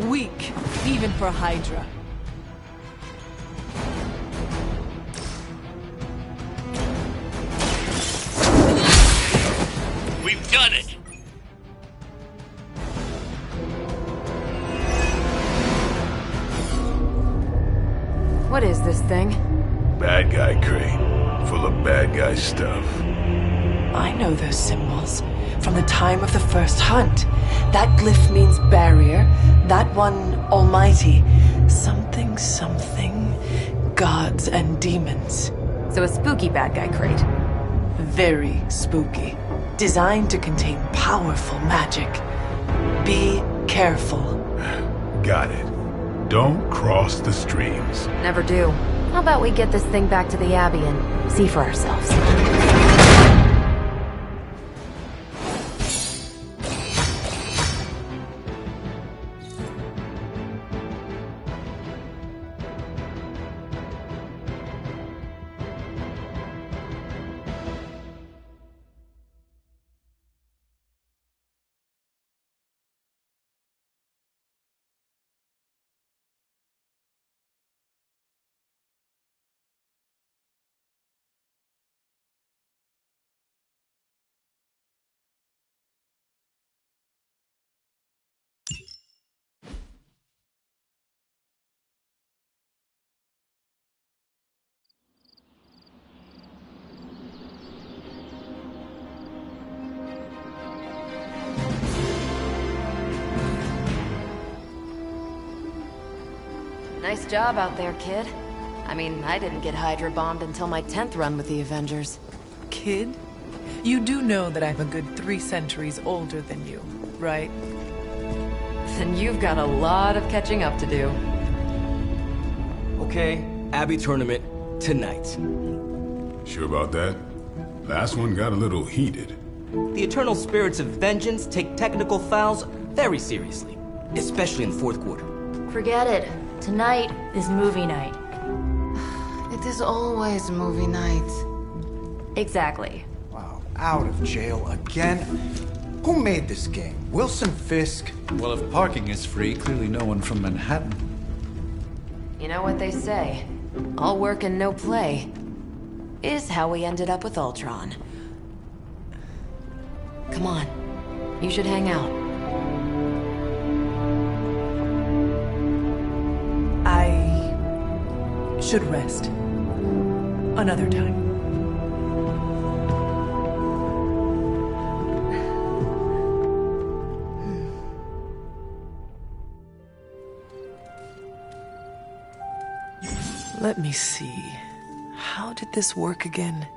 Weak, even for Hydra. We've done it! What is this thing? Bad guy crate. Full of bad guy stuff. I know those symbols from the time of the first hunt. That glyph means barrier, that one almighty. Something, something, gods and demons. So a spooky bad guy crate. Very spooky. Designed to contain powerful magic. Be careful. Got it. Don't cross the streams. Never do. How about we get this thing back to the Abbey and see for ourselves? Nice job out there, kid. I mean, I didn't get Hydra bombed until my 10th run with the Avengers. Kid? You do know that I'm a good 3 centuries older than you, right? Then you've got a lot of catching up to do. Okay, Abbey tournament tonight. Sure about that? Last one got a little heated. The Eternal Spirits of Vengeance take technical fouls very seriously, especially in the fourth quarter. Forget it. Tonight is movie night. It is always movie night. Exactly. Wow, out of jail again? Who made this game? Wilson Fisk? Well, if parking is free, clearly no one from Manhattan. You know what they say? All work and no play is how we ended up with Ultron. Come on. You should hang out. I should rest. Another time. Let me see. How did this work again?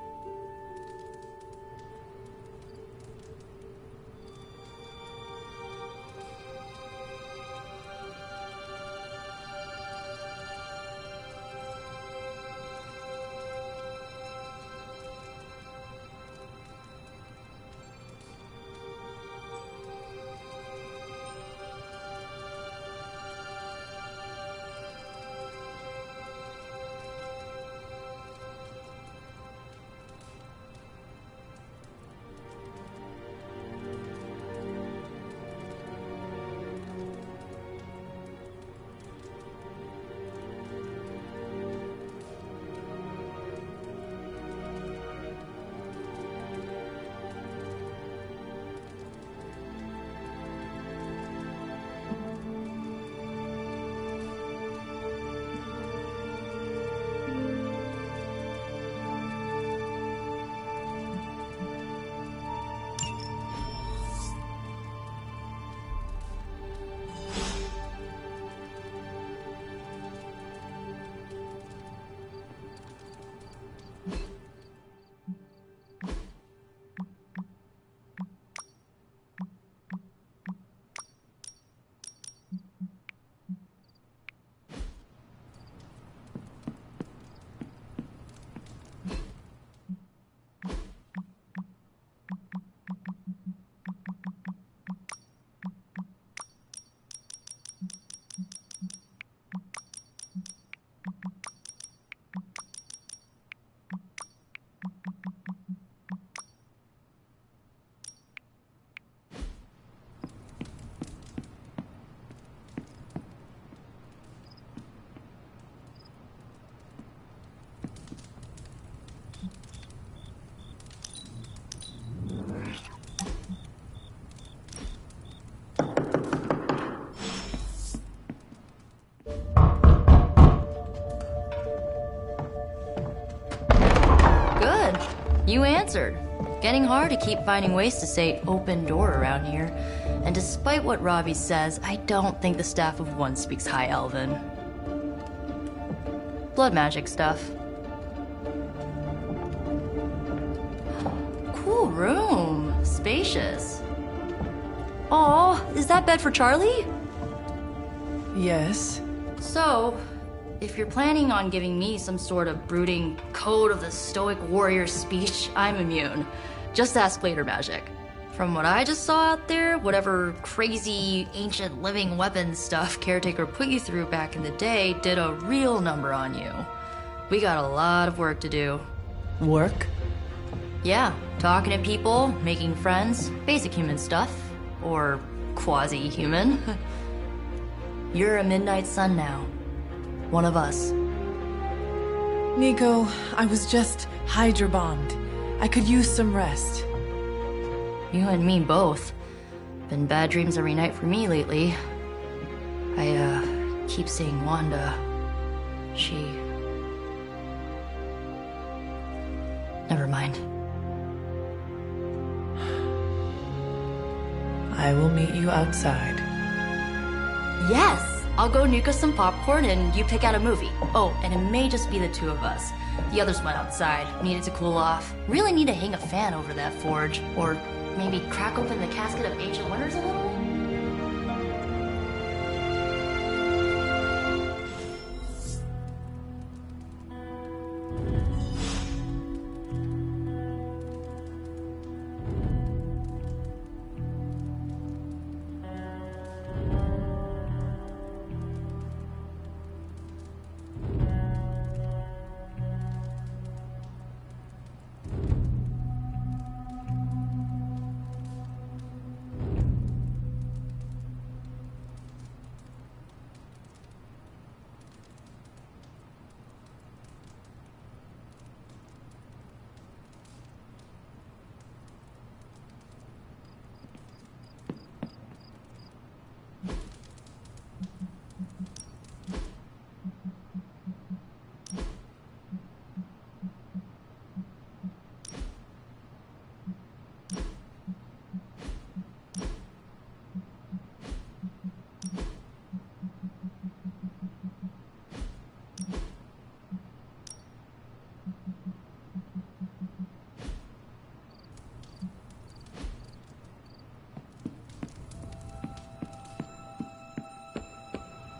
You answered. Getting hard to keep finding ways to say open door around here. And despite what Robbie says, I don't think the staff of one speaks High Elven. Blood magic stuff. Cool room. Spacious. Aw, is that bed for Charlie? Yes. So, if you're planning on giving me some sort of brooding code of the stoic warrior speech, I'm immune. Just ask later, Magic. From what I just saw out there, whatever crazy ancient living weapons stuff Caretaker put you through back in the day did a real number on you. We got a lot of work to do. Work? Yeah, talking to people, making friends, basic human stuff. Or quasi-human. You're a Midnight Sun now. One of us. Nico, I was just Hydra bombed. I could use some rest. You and me both. Been bad dreams every night for me lately. I, keep seeing Wanda. She... Never mind. I will meet you outside. Yes! I'll go nuke us some popcorn and you pick out a movie. Oh, and it may just be the two of us. The others went outside, needed to cool off. Really need to hang a fan over that forge. Or maybe crack open the casket of ancient wonders a little?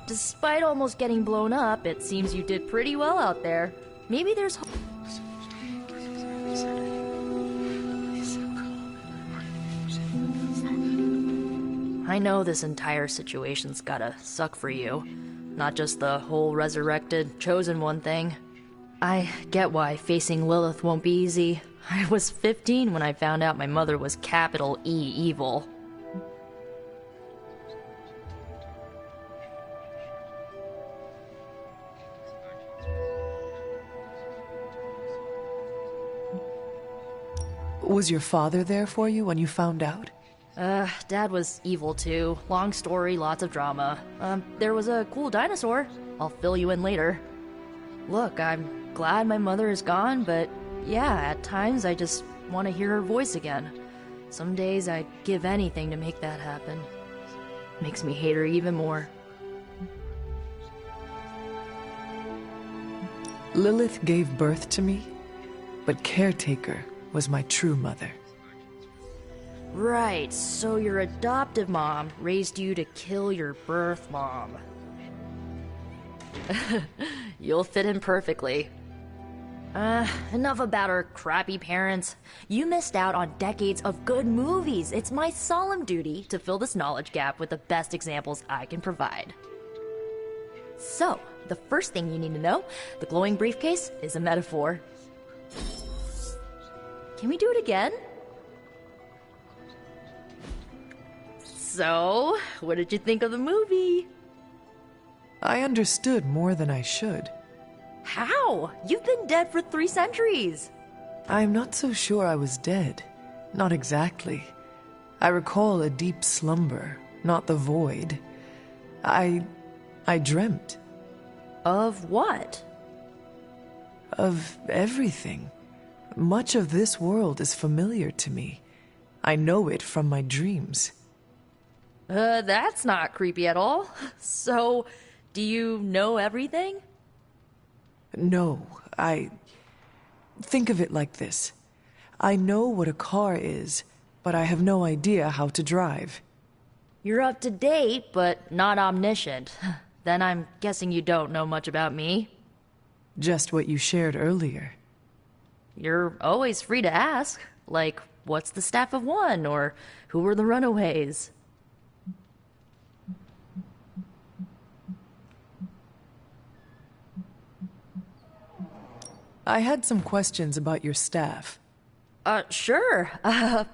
Despite almost getting blown up, it seems you did pretty well out there. Maybe there's hope. I know this entire situation's gotta suck for you. Not just the whole resurrected, chosen one thing. I get why facing Lilith won't be easy. I was 15 when I found out my mother was capital E evil. Was your father there for you when you found out? Dad was evil too. Long story, lots of drama. There was a cool dinosaur. I'll fill you in later. Look, I'm glad my mother is gone, but yeah, at times I just want to hear her voice again. Some days I'd give anything to make that happen. Makes me hate her even more. Lilith gave birth to me, but Caretaker was my true mother. Right, so your adoptive mom raised you to kill your birth mom. You'll fit in perfectly. Enough about her crappy parents. You missed out on decades of good movies. It's my solemn duty to fill this knowledge gap with the best examples I can provide. So, the first thing you need to know, the glowing briefcase is a metaphor. Can we do it again? So, what did you think of the movie? I understood more than I should. How? You've been dead for 3 centuries. I'm not so sure I was dead. Not exactly. I recall a deep slumber, not the void. I dreamt. Of what? Of everything. Much of this world is familiar to me. I know it from my dreams. That's not creepy at all. So, do you know everything? No, think of it like this. I know what a car is, but I have no idea how to drive. You're up to date, but not omniscient. Then I'm guessing you don't know much about me. Just what you shared earlier. You're always free to ask. Like, what's the staff of one? Or who were the runaways? I had some questions about your staff. Sure.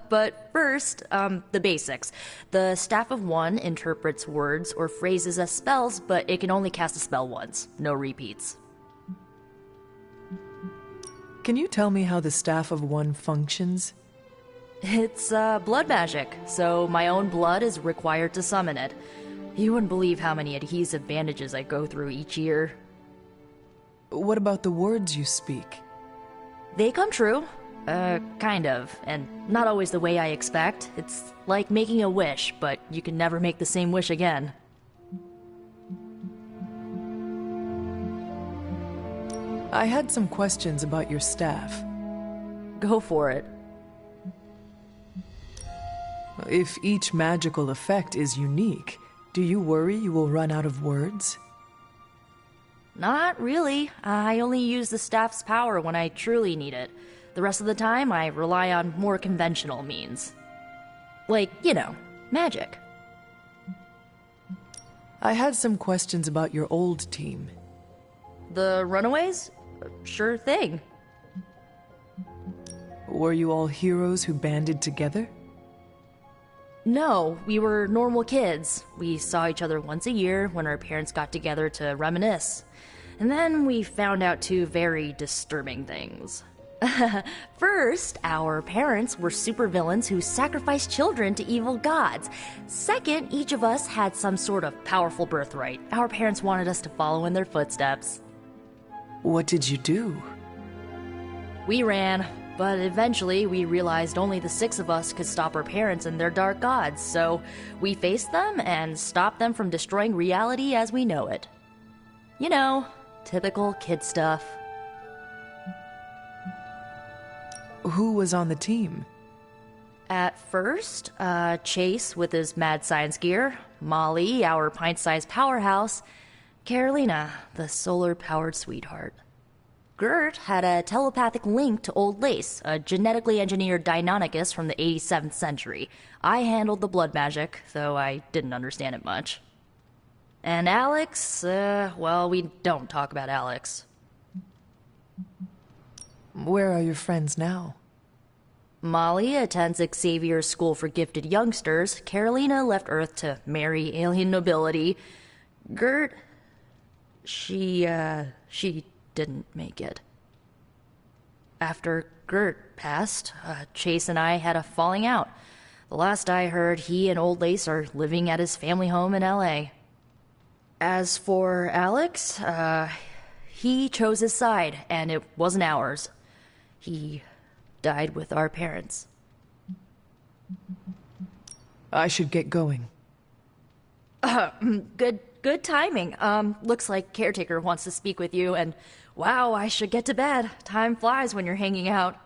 But first, the basics. The staff of one interprets words or phrases as spells, but it can only cast a spell once. No repeats. Can you tell me how the staff of one functions? It's, blood magic, so my own blood is required to summon it. You wouldn't believe how many adhesive bandages I go through each year. What about the words you speak? They come true. Kind of, and not always the way I expect. It's like making a wish, but you can never make the same wish again. I had some questions about your staff. Go for it. If each magical effect is unique, do you worry you will run out of words? Not really. I only use the staff's power when I truly need it. The rest of the time, I rely on more conventional means. Like, you know, magic. I had some questions about your old team. The Runaways? Sure thing. Were you all heroes who banded together? No, we were normal kids. We saw each other once a year when our parents got together to reminisce. And then we found out two very disturbing things. First, our parents were supervillains who sacrificed children to evil gods. Second, each of us had some sort of powerful birthright. Our parents wanted us to follow in their footsteps. What did you do? We ran, but eventually we realized only the 6 of us could stop our parents and their dark gods, so we faced them and stopped them from destroying reality as we know it. You know, typical kid stuff. Who was on the team? At first, Chase with his mad science gear, Molly, our pint-sized powerhouse, Carolina, the solar-powered sweetheart. Gert had a telepathic link to Old Lace, a genetically engineered Deinonychus from the 87th century. I handled the blood magic, though I didn't understand it much. And Alex, well, we don't talk about Alex. Where are your friends now? Molly attends Xavier's School for Gifted Youngsters. Carolina left Earth to marry alien nobility. Gert, she didn't make it. After Gert passed, Chase and I had a falling out. The last I heard, he and Old Lace are living at his family home in L.A. As for Alex, he chose his side, and it wasn't ours. He died with our parents. I should get going. Good timing. Looks like Caretaker wants to speak with you, and wow, I should get to bed. Time flies when you're hanging out.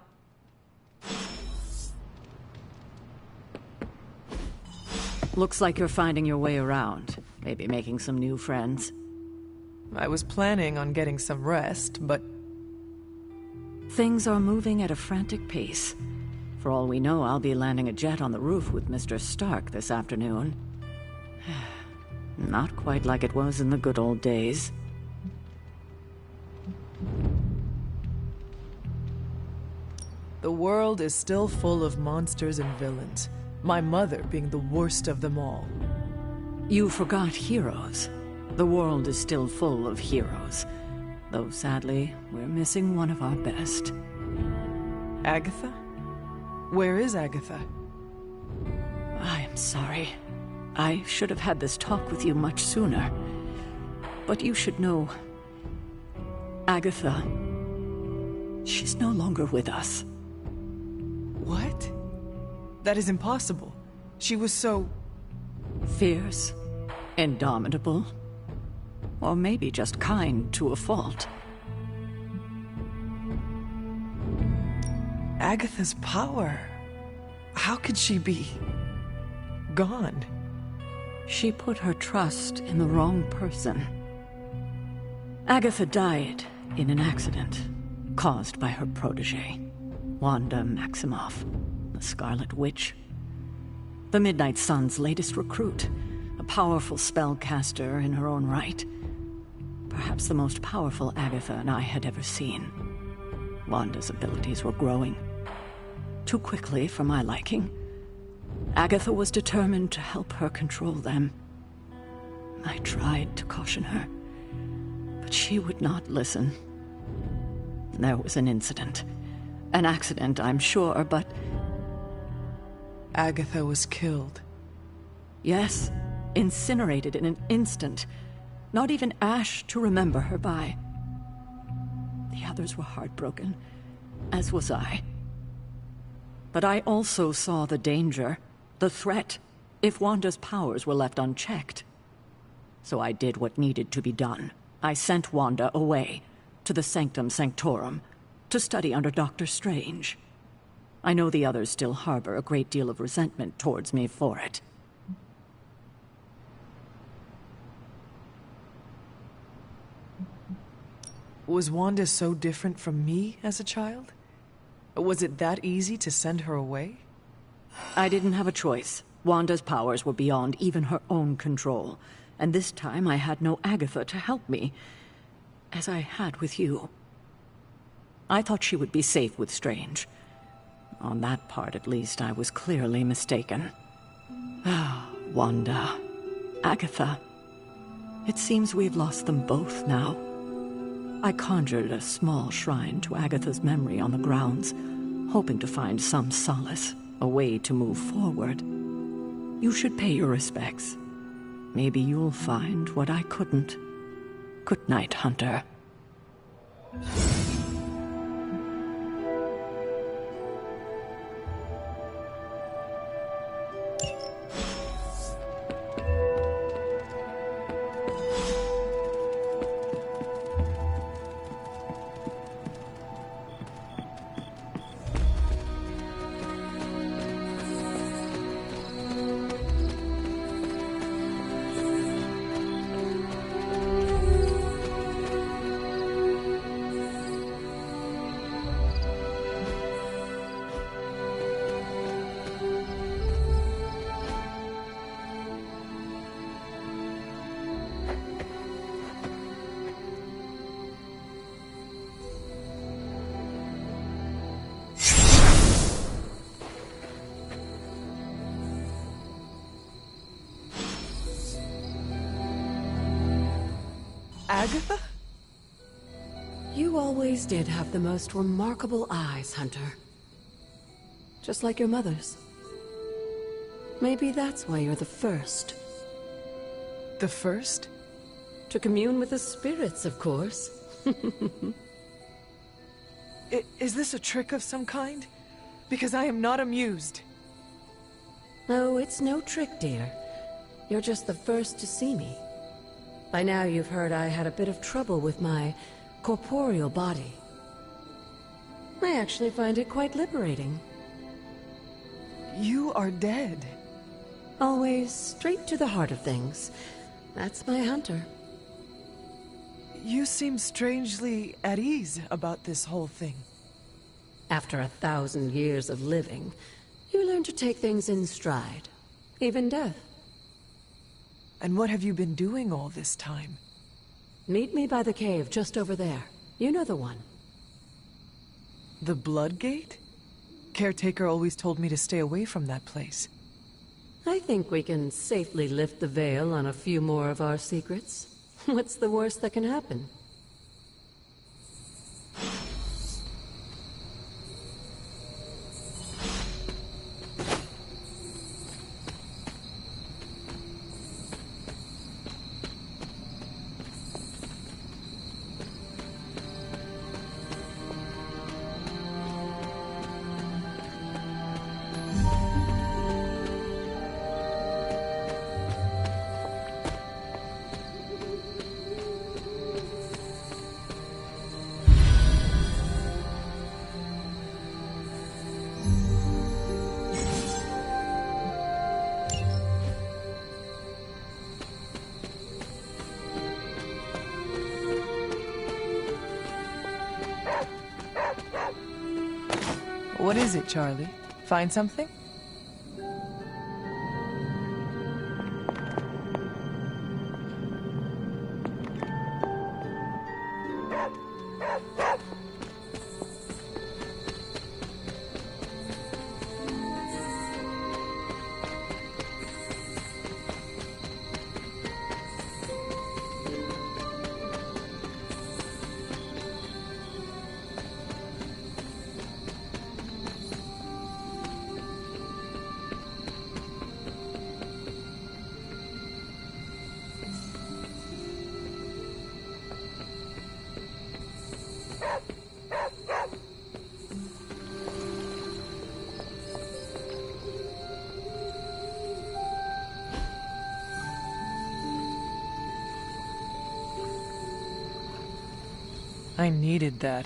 Looks like you're finding your way around. Maybe making some new friends. I was planning on getting some rest, but... Things are moving at a frantic pace. For all we know, I'll be landing a jet on the roof with Mr. Stark this afternoon. Not quite like it was in the good old days. The world is still full of monsters and villains, my mother being the worst of them all. You forgot heroes. The world is still full of heroes. Though sadly, we're missing one of our best. Agatha? Where is Agatha? I am sorry. I should have had this talk with you much sooner. But you should know... Agatha... she's no longer with us. What? That is impossible. She was so... fierce, indomitable, or maybe just kind to a fault. Agatha's power. How could she be... gone? She put her trust in the wrong person. Agatha died in an accident caused by her protege, Wanda Maximoff, the Scarlet Witch. The Midnight Sun's latest recruit, a powerful spellcaster in her own right. Perhaps the most powerful Agatha and I had ever seen. Wanda's abilities were growing. Too quickly for my liking. Agatha was determined to help her control them. I tried to caution her, but she would not listen. There was an incident. An accident, I'm sure, but... Agatha was killed. Yes, incinerated in an instant. Not even ash to remember her by. The others were heartbroken, as was I. But I also saw the danger, the threat, if Wanda's powers were left unchecked. So I did what needed to be done. I sent Wanda away, to the Sanctum Sanctorum, to study under Dr. Strange. I know the others still harbor a great deal of resentment towards me for it. Was Wanda so different from me as a child? Was it that easy to send her away? I didn't have a choice. Wanda's powers were beyond even her own control, and this time I had no Agatha to help me, as I had with you. I thought she would be safe with Strange. On that part, at least, I was clearly mistaken. Ah, Wanda. Agatha. It seems we've lost them both now. I conjured a small shrine to Agatha's memory on the grounds, hoping to find some solace, a way to move forward. You should pay your respects. Maybe you'll find what I couldn't. Good night, Hunter. Agatha? You always did have the most remarkable eyes, Hunter. Just like your mother's. Maybe that's why you're the first. The first? To commune with the spirits, of course. Is this a trick of some kind? Because I am not amused. No, it's no trick, dear. You're just the first to see me. By now you've heard I had a bit of trouble with my corporeal body. I actually find it quite liberating. You are dead. Always straight to the heart of things. That's my Hunter. You seem strangely at ease about this whole thing. After 1,000 years of living, you learn to take things in stride. Even death. And what have you been doing all this time? Meet me by the cave just over there. You know the one. The Blood Gate? Caretaker always told me to stay away from that place. I think we can safely lift the veil on a few more of our secrets. What's the worst that can happen? What is it, Charlie? Find something? I needed that.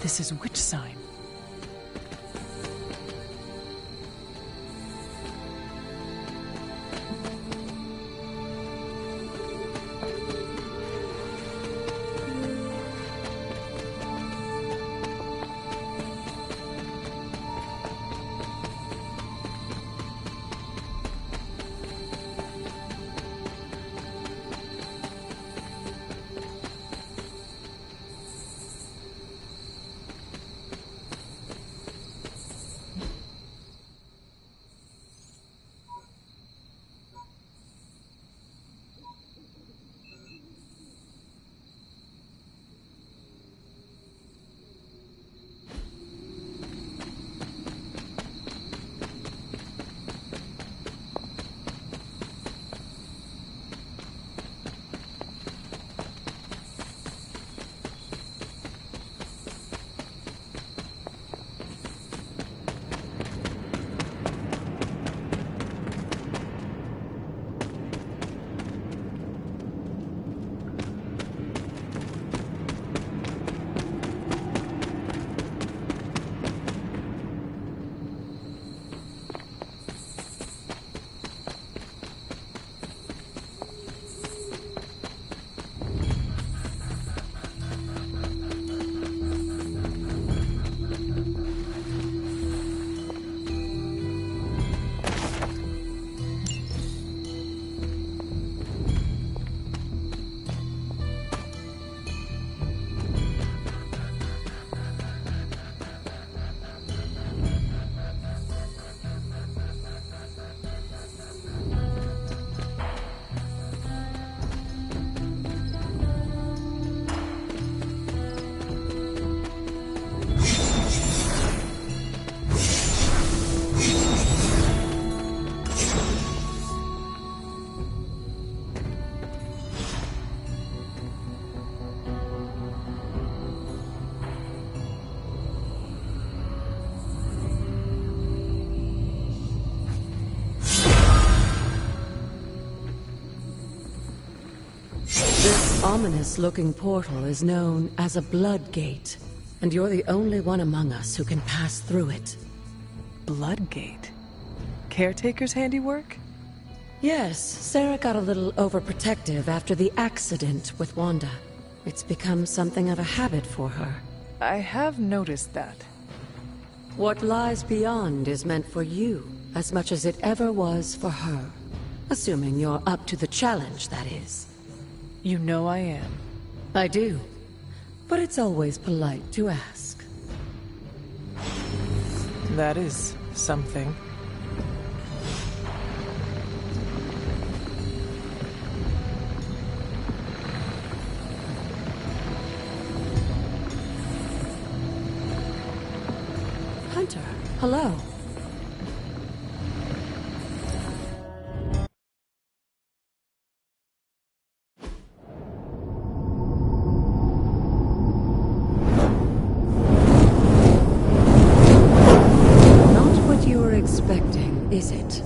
This is which sign? Ominous-looking portal is known as a blood gate, and you're the only one among us who can pass through it. Blood gate? Caretaker's handiwork? Yes, Sarah got a little overprotective after the accident with Wanda. It's become something of a habit for her. I have noticed that. What lies beyond is meant for you, as much as it ever was for her. Assuming you're up to the challenge, that is. You know I am. I do. But it's always polite to ask. That is something. Hunter, hello. Is it?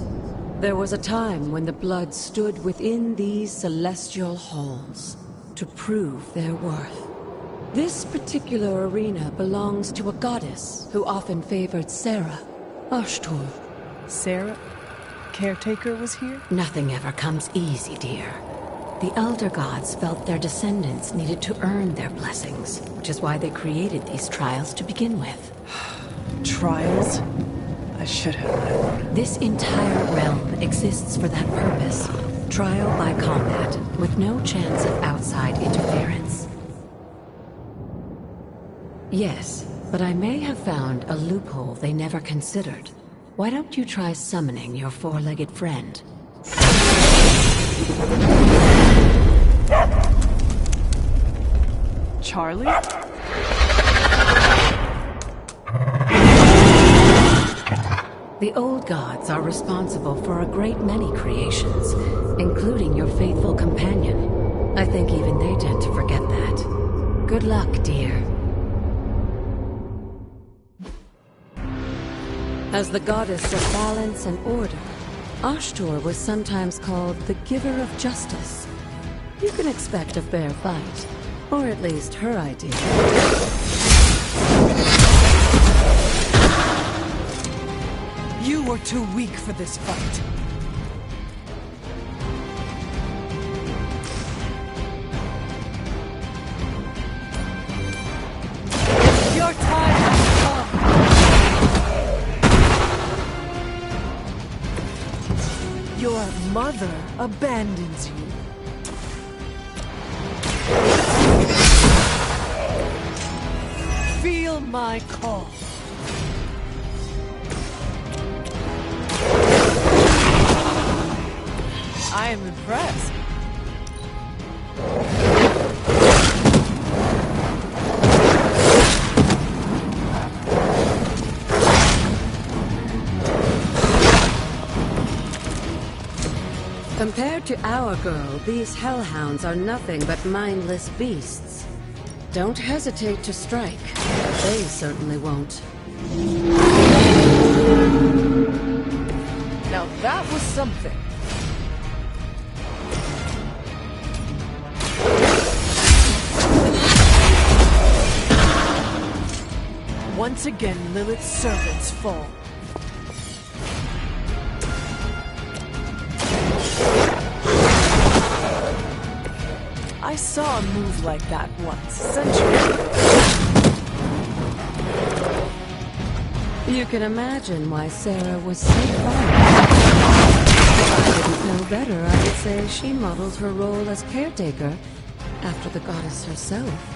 There was a time when the blood stood within these celestial halls to prove their worth. This particular arena belongs to a goddess who often favored Sarah, Ashtur. Sarah? Caretaker was here? Nothing ever comes easy, dear. The Elder Gods felt their descendants needed to earn their blessings, which is why they created these trials to begin with. Trials? I should have known. This entire realm exists for that purpose. Trial by combat, with no chance of outside interference. Yes, But I may have found a loophole they never considered. Why don't you try summoning your four-legged friend? Charlie? The old gods are responsible for a great many creations, including your faithful companion. I think even they tend to forget that. Good luck, dear. As the goddess of balance and order, Ashtur was sometimes called the giver of justice. You can expect a fair fight, or at least her idea. You were too weak for this fight. Your time has come. Your mother abandons you. Feel my call. I am impressed. Compared to our girl, these hellhounds are nothing but mindless beasts. Don't hesitate to strike. They certainly won't. Now that was something. Once again, Lilith's servants fall. I saw a move like that once, centuries ago. You can imagine why Sarah was so fine. If I didn't know better, I would say she modeled her role as caretaker after the goddess herself.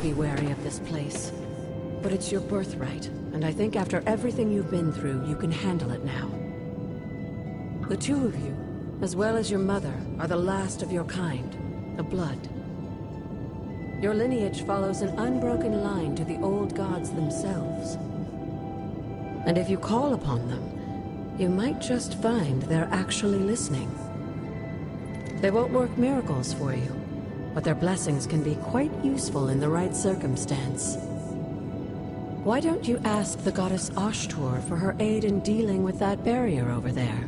Be wary of this place. But it's your birthright, and I think after everything you've been through, you can handle it now. The two of you, as well as your mother, are the last of your kind, the Blood. Your lineage follows an unbroken line to the old gods themselves. And if you call upon them, you might just find they're actually listening. They won't work miracles for you, but their blessings can be quite useful in the right circumstance. Why don't you ask the goddess Ashtur for her aid in dealing with that barrier over there?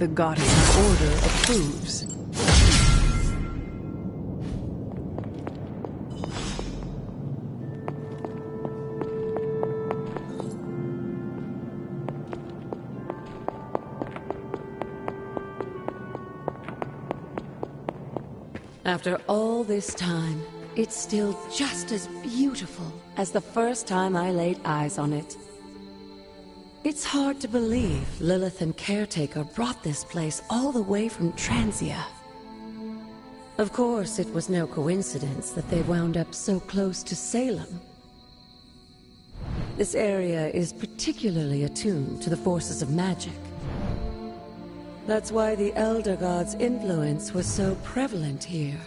the goddess of order approves. After all this time, it's still just as beautiful as the first time I laid eyes on it. It's hard to believe Lilith and Caretaker brought this place all the way from Transia. Of course, it was no coincidence that they wound up so close to Salem. This area is particularly attuned to the forces of magic. That's why the Elder God's influence was so prevalent here.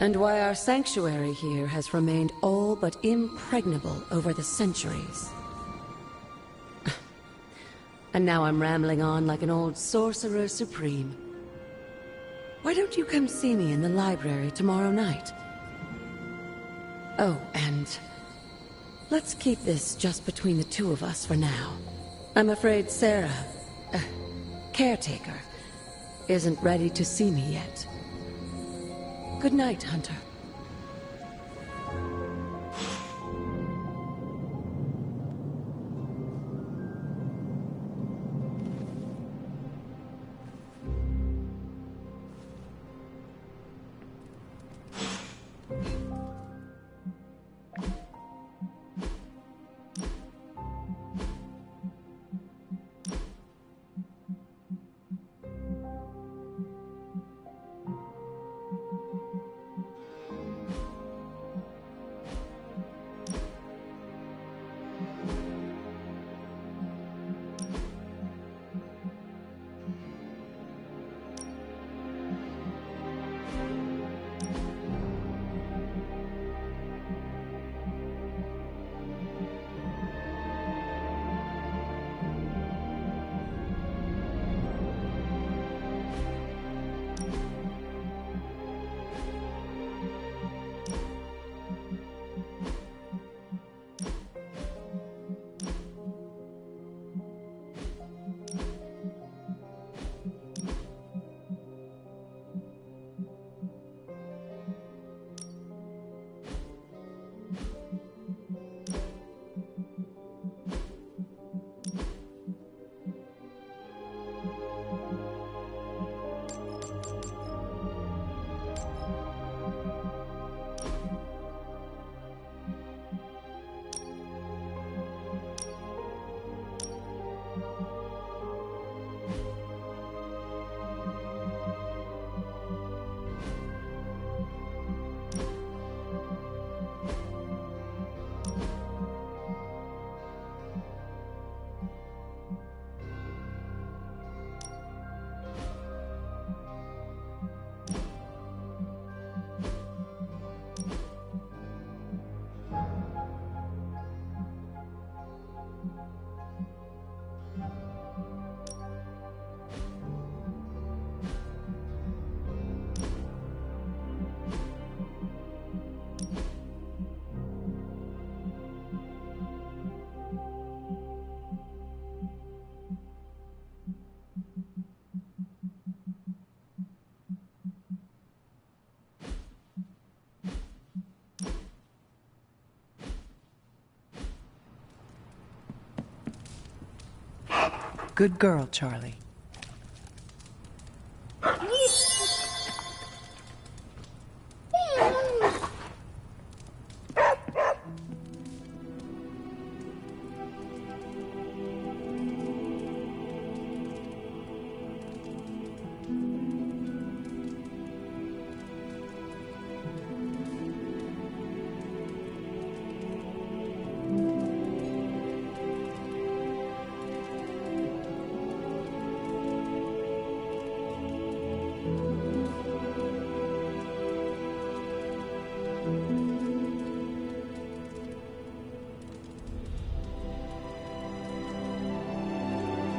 And why our sanctuary here has remained all but impregnable over the centuries. And now I'm rambling on like an old sorcerer supreme. Why don't you come see me in the library tomorrow night? Oh, and let's keep this just between the two of us for now. I'm afraid Sarah, Caretaker, isn't ready to see me yet. Good night, Hunter. Good girl, Charlie.